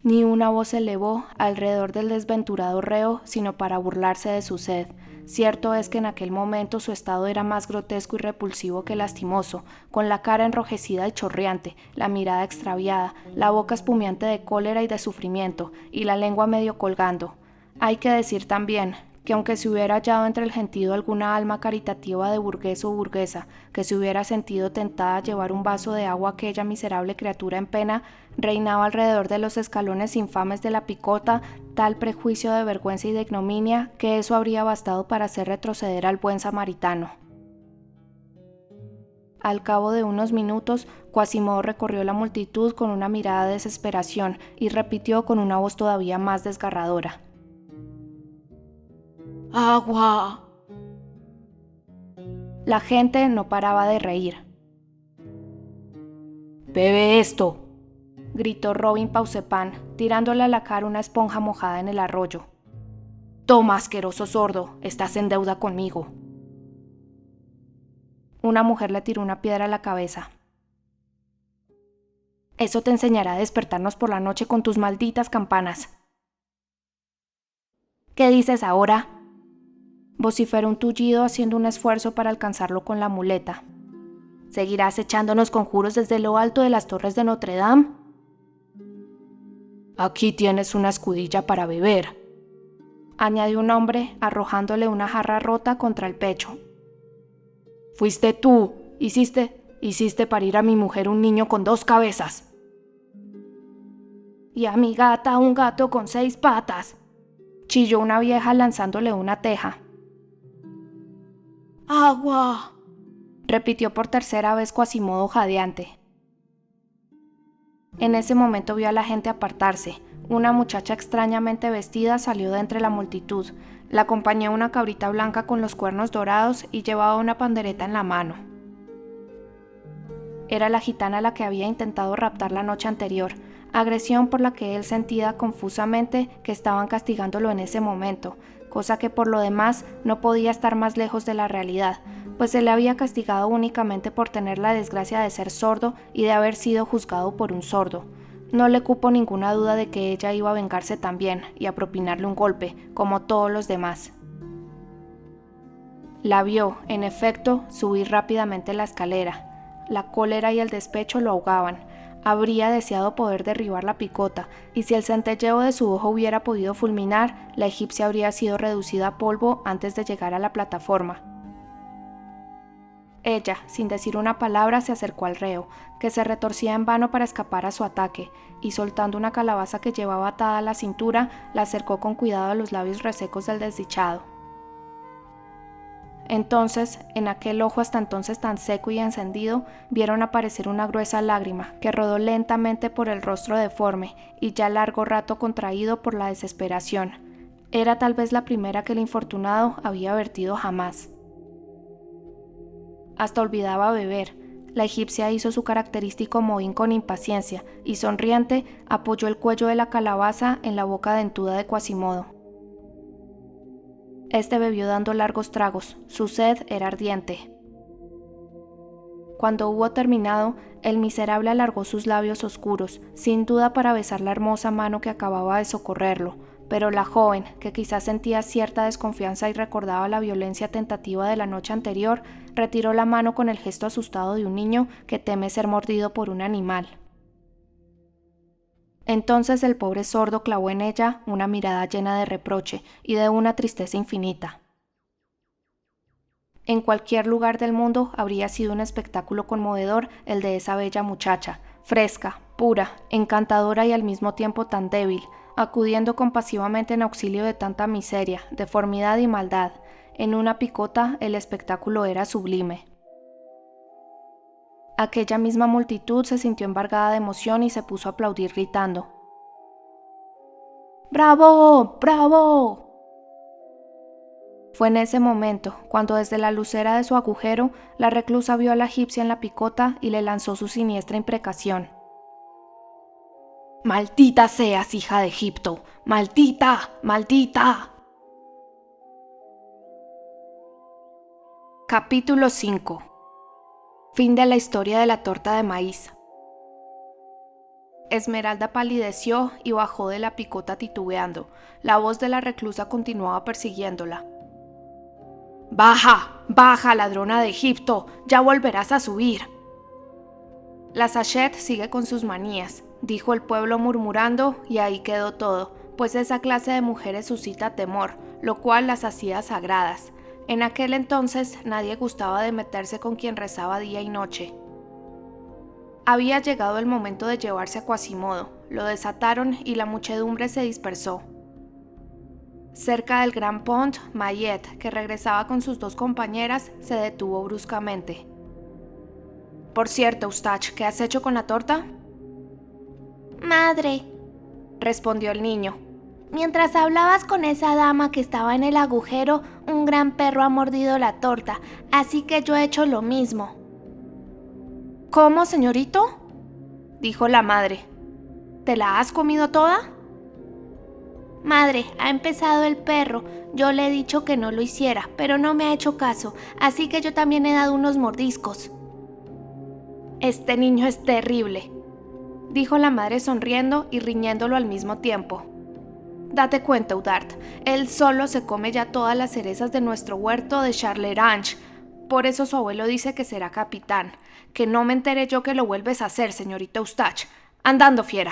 A: Ni una voz se elevó alrededor del desventurado reo, sino para burlarse de su sed. Cierto es que en aquel momento su estado era más grotesco y repulsivo que lastimoso, con la cara enrojecida y chorreante, la mirada extraviada, la boca espumeante de cólera y de sufrimiento, y la lengua medio colgando. Hay que decir también que aunque se hubiera hallado entre el gentío alguna alma caritativa de burgués o burguesa, que se hubiera sentido tentada a llevar un vaso de agua a aquella miserable criatura en pena, reinaba alrededor de los escalones infames de la picota tal prejuicio de vergüenza y de ignominia que eso habría bastado para hacer retroceder al buen samaritano. Al cabo de unos minutos, Quasimodo recorrió la multitud con una mirada de desesperación y repitió con una voz todavía más desgarradora: ¡Agua! La gente no paraba de reír. ¡Bebe esto!, gritó Robin Paucepan, tirándole a la cara una esponja mojada en el arroyo. ¡Toma, asqueroso sordo! Estás en deuda conmigo. Una mujer le tiró una piedra a la cabeza. Eso te enseñará a despertarnos por la noche con tus malditas campanas. ¿Qué dices ahora?, vociferó un tullido haciendo un esfuerzo para alcanzarlo con la muleta. ¿Seguirás echándonos conjuros desde lo alto de las torres de Notre Dame? Aquí tienes una escudilla para beber, añadió un hombre arrojándole una jarra rota contra el pecho. Fuiste tú, hiciste parir a mi mujer un niño con 2 cabezas. Y a mi gata un gato con 6 patas, chilló una vieja lanzándole una teja. ¡Agua!, repitió por tercera vez Quasimodo jadeante. En ese momento vio a la gente apartarse. Una muchacha extrañamente vestida salió de entre la multitud. La acompañó una cabrita blanca con los cuernos dorados y llevaba una pandereta en la mano. Era la gitana la que había intentado raptar la noche anterior, agresión por la que él sentía confusamente que estaban castigándolo en ese momento, cosa que por lo demás no podía estar más lejos de la realidad, pues se le había castigado únicamente por tener la desgracia de ser sordo y de haber sido juzgado por un sordo. No le cupo ninguna duda de que ella iba a vengarse también y a propinarle un golpe, como todos los demás. La vio, en efecto, subir rápidamente la escalera. La cólera y el despecho lo ahogaban. Habría deseado poder derribar la picota, y si el centelleo de su ojo hubiera podido fulminar, la egipcia habría sido reducida a polvo antes de llegar a la plataforma. Ella, sin decir una palabra, se acercó al reo, que se retorcía en vano para escapar a su ataque, y soltando una calabaza que llevaba atada a la cintura, la acercó con cuidado a los labios resecos del desdichado. Entonces, en aquel ojo hasta entonces tan seco y encendido, vieron aparecer una gruesa lágrima que rodó lentamente por el rostro deforme y ya largo rato contraído por la desesperación. Era tal vez la primera que el infortunado había vertido jamás. Hasta olvidaba beber. La egipcia hizo su característico mohín con impaciencia y, sonriente, apoyó el cuello de la calabaza en la boca dentuda de Quasimodo. Este bebió dando largos tragos. Su sed era ardiente. Cuando hubo terminado, el miserable alargó sus labios oscuros, sin duda para besar la hermosa mano que acababa de socorrerlo, pero la joven, que quizás sentía cierta desconfianza y recordaba la violencia tentativa de la noche anterior, retiró la mano con el gesto asustado de un niño que teme ser mordido por un animal. Entonces el pobre sordo clavó en ella una mirada llena de reproche y de una tristeza infinita. En cualquier lugar del mundo habría sido un espectáculo conmovedor el de esa bella muchacha, fresca, pura, encantadora y al mismo tiempo tan débil, acudiendo compasivamente en auxilio de tanta miseria, deformidad y maldad. En una picota el espectáculo era sublime. Aquella misma multitud se sintió embargada de emoción y se puso a aplaudir gritando: ¡Bravo! ¡Bravo! Fue en ese momento, cuando desde la lucera de su agujero, la reclusa vio a la egipcia en la picota y le lanzó su siniestra imprecación. ¡Maldita seas, hija de Egipto! ¡Maldita! ¡Maldita! Capítulo 5. Fin de la historia de la torta de maíz. Esmeralda palideció y bajó de la picota titubeando. La voz de la reclusa continuaba persiguiéndola. ¡Baja! ¡Baja, ladrona de Egipto! ¡Ya volverás a subir! La sachet sigue con sus manías, dijo el pueblo murmurando, y ahí quedó todo, pues esa clase de mujeres suscita temor, lo cual las hacía sagradas. En aquel entonces nadie gustaba de meterse con quien rezaba día y noche. Había llegado el momento de llevarse a Quasimodo, lo desataron y la muchedumbre se dispersó. Cerca del Gran Pont, Mayet, que regresaba con sus 2 compañeras, se detuvo bruscamente. «Por cierto, Eustache, ¿qué has hecho con la torta?»
B: «Madre»,
A: respondió el niño.
B: «Mientras hablabas con esa dama que estaba en el agujero, un gran perro ha mordido la torta, así que yo he hecho lo mismo».
A: «¿Cómo, señorito?», dijo la madre. «¿Te la has comido toda?»
B: «Madre, ha empezado el perro. Yo le he dicho que no lo hiciera, pero no me ha hecho caso, así que yo también he dado unos mordiscos».
A: «Este niño es terrible», dijo la madre sonriendo y riñéndolo al mismo tiempo. «Date cuenta, Eudard, él solo se come ya todas las cerezas de nuestro huerto de Charlerange. Por eso su abuelo dice que será capitán. Que no me entere yo que lo vuelves a hacer, señorita Eustache. Andando, fiera».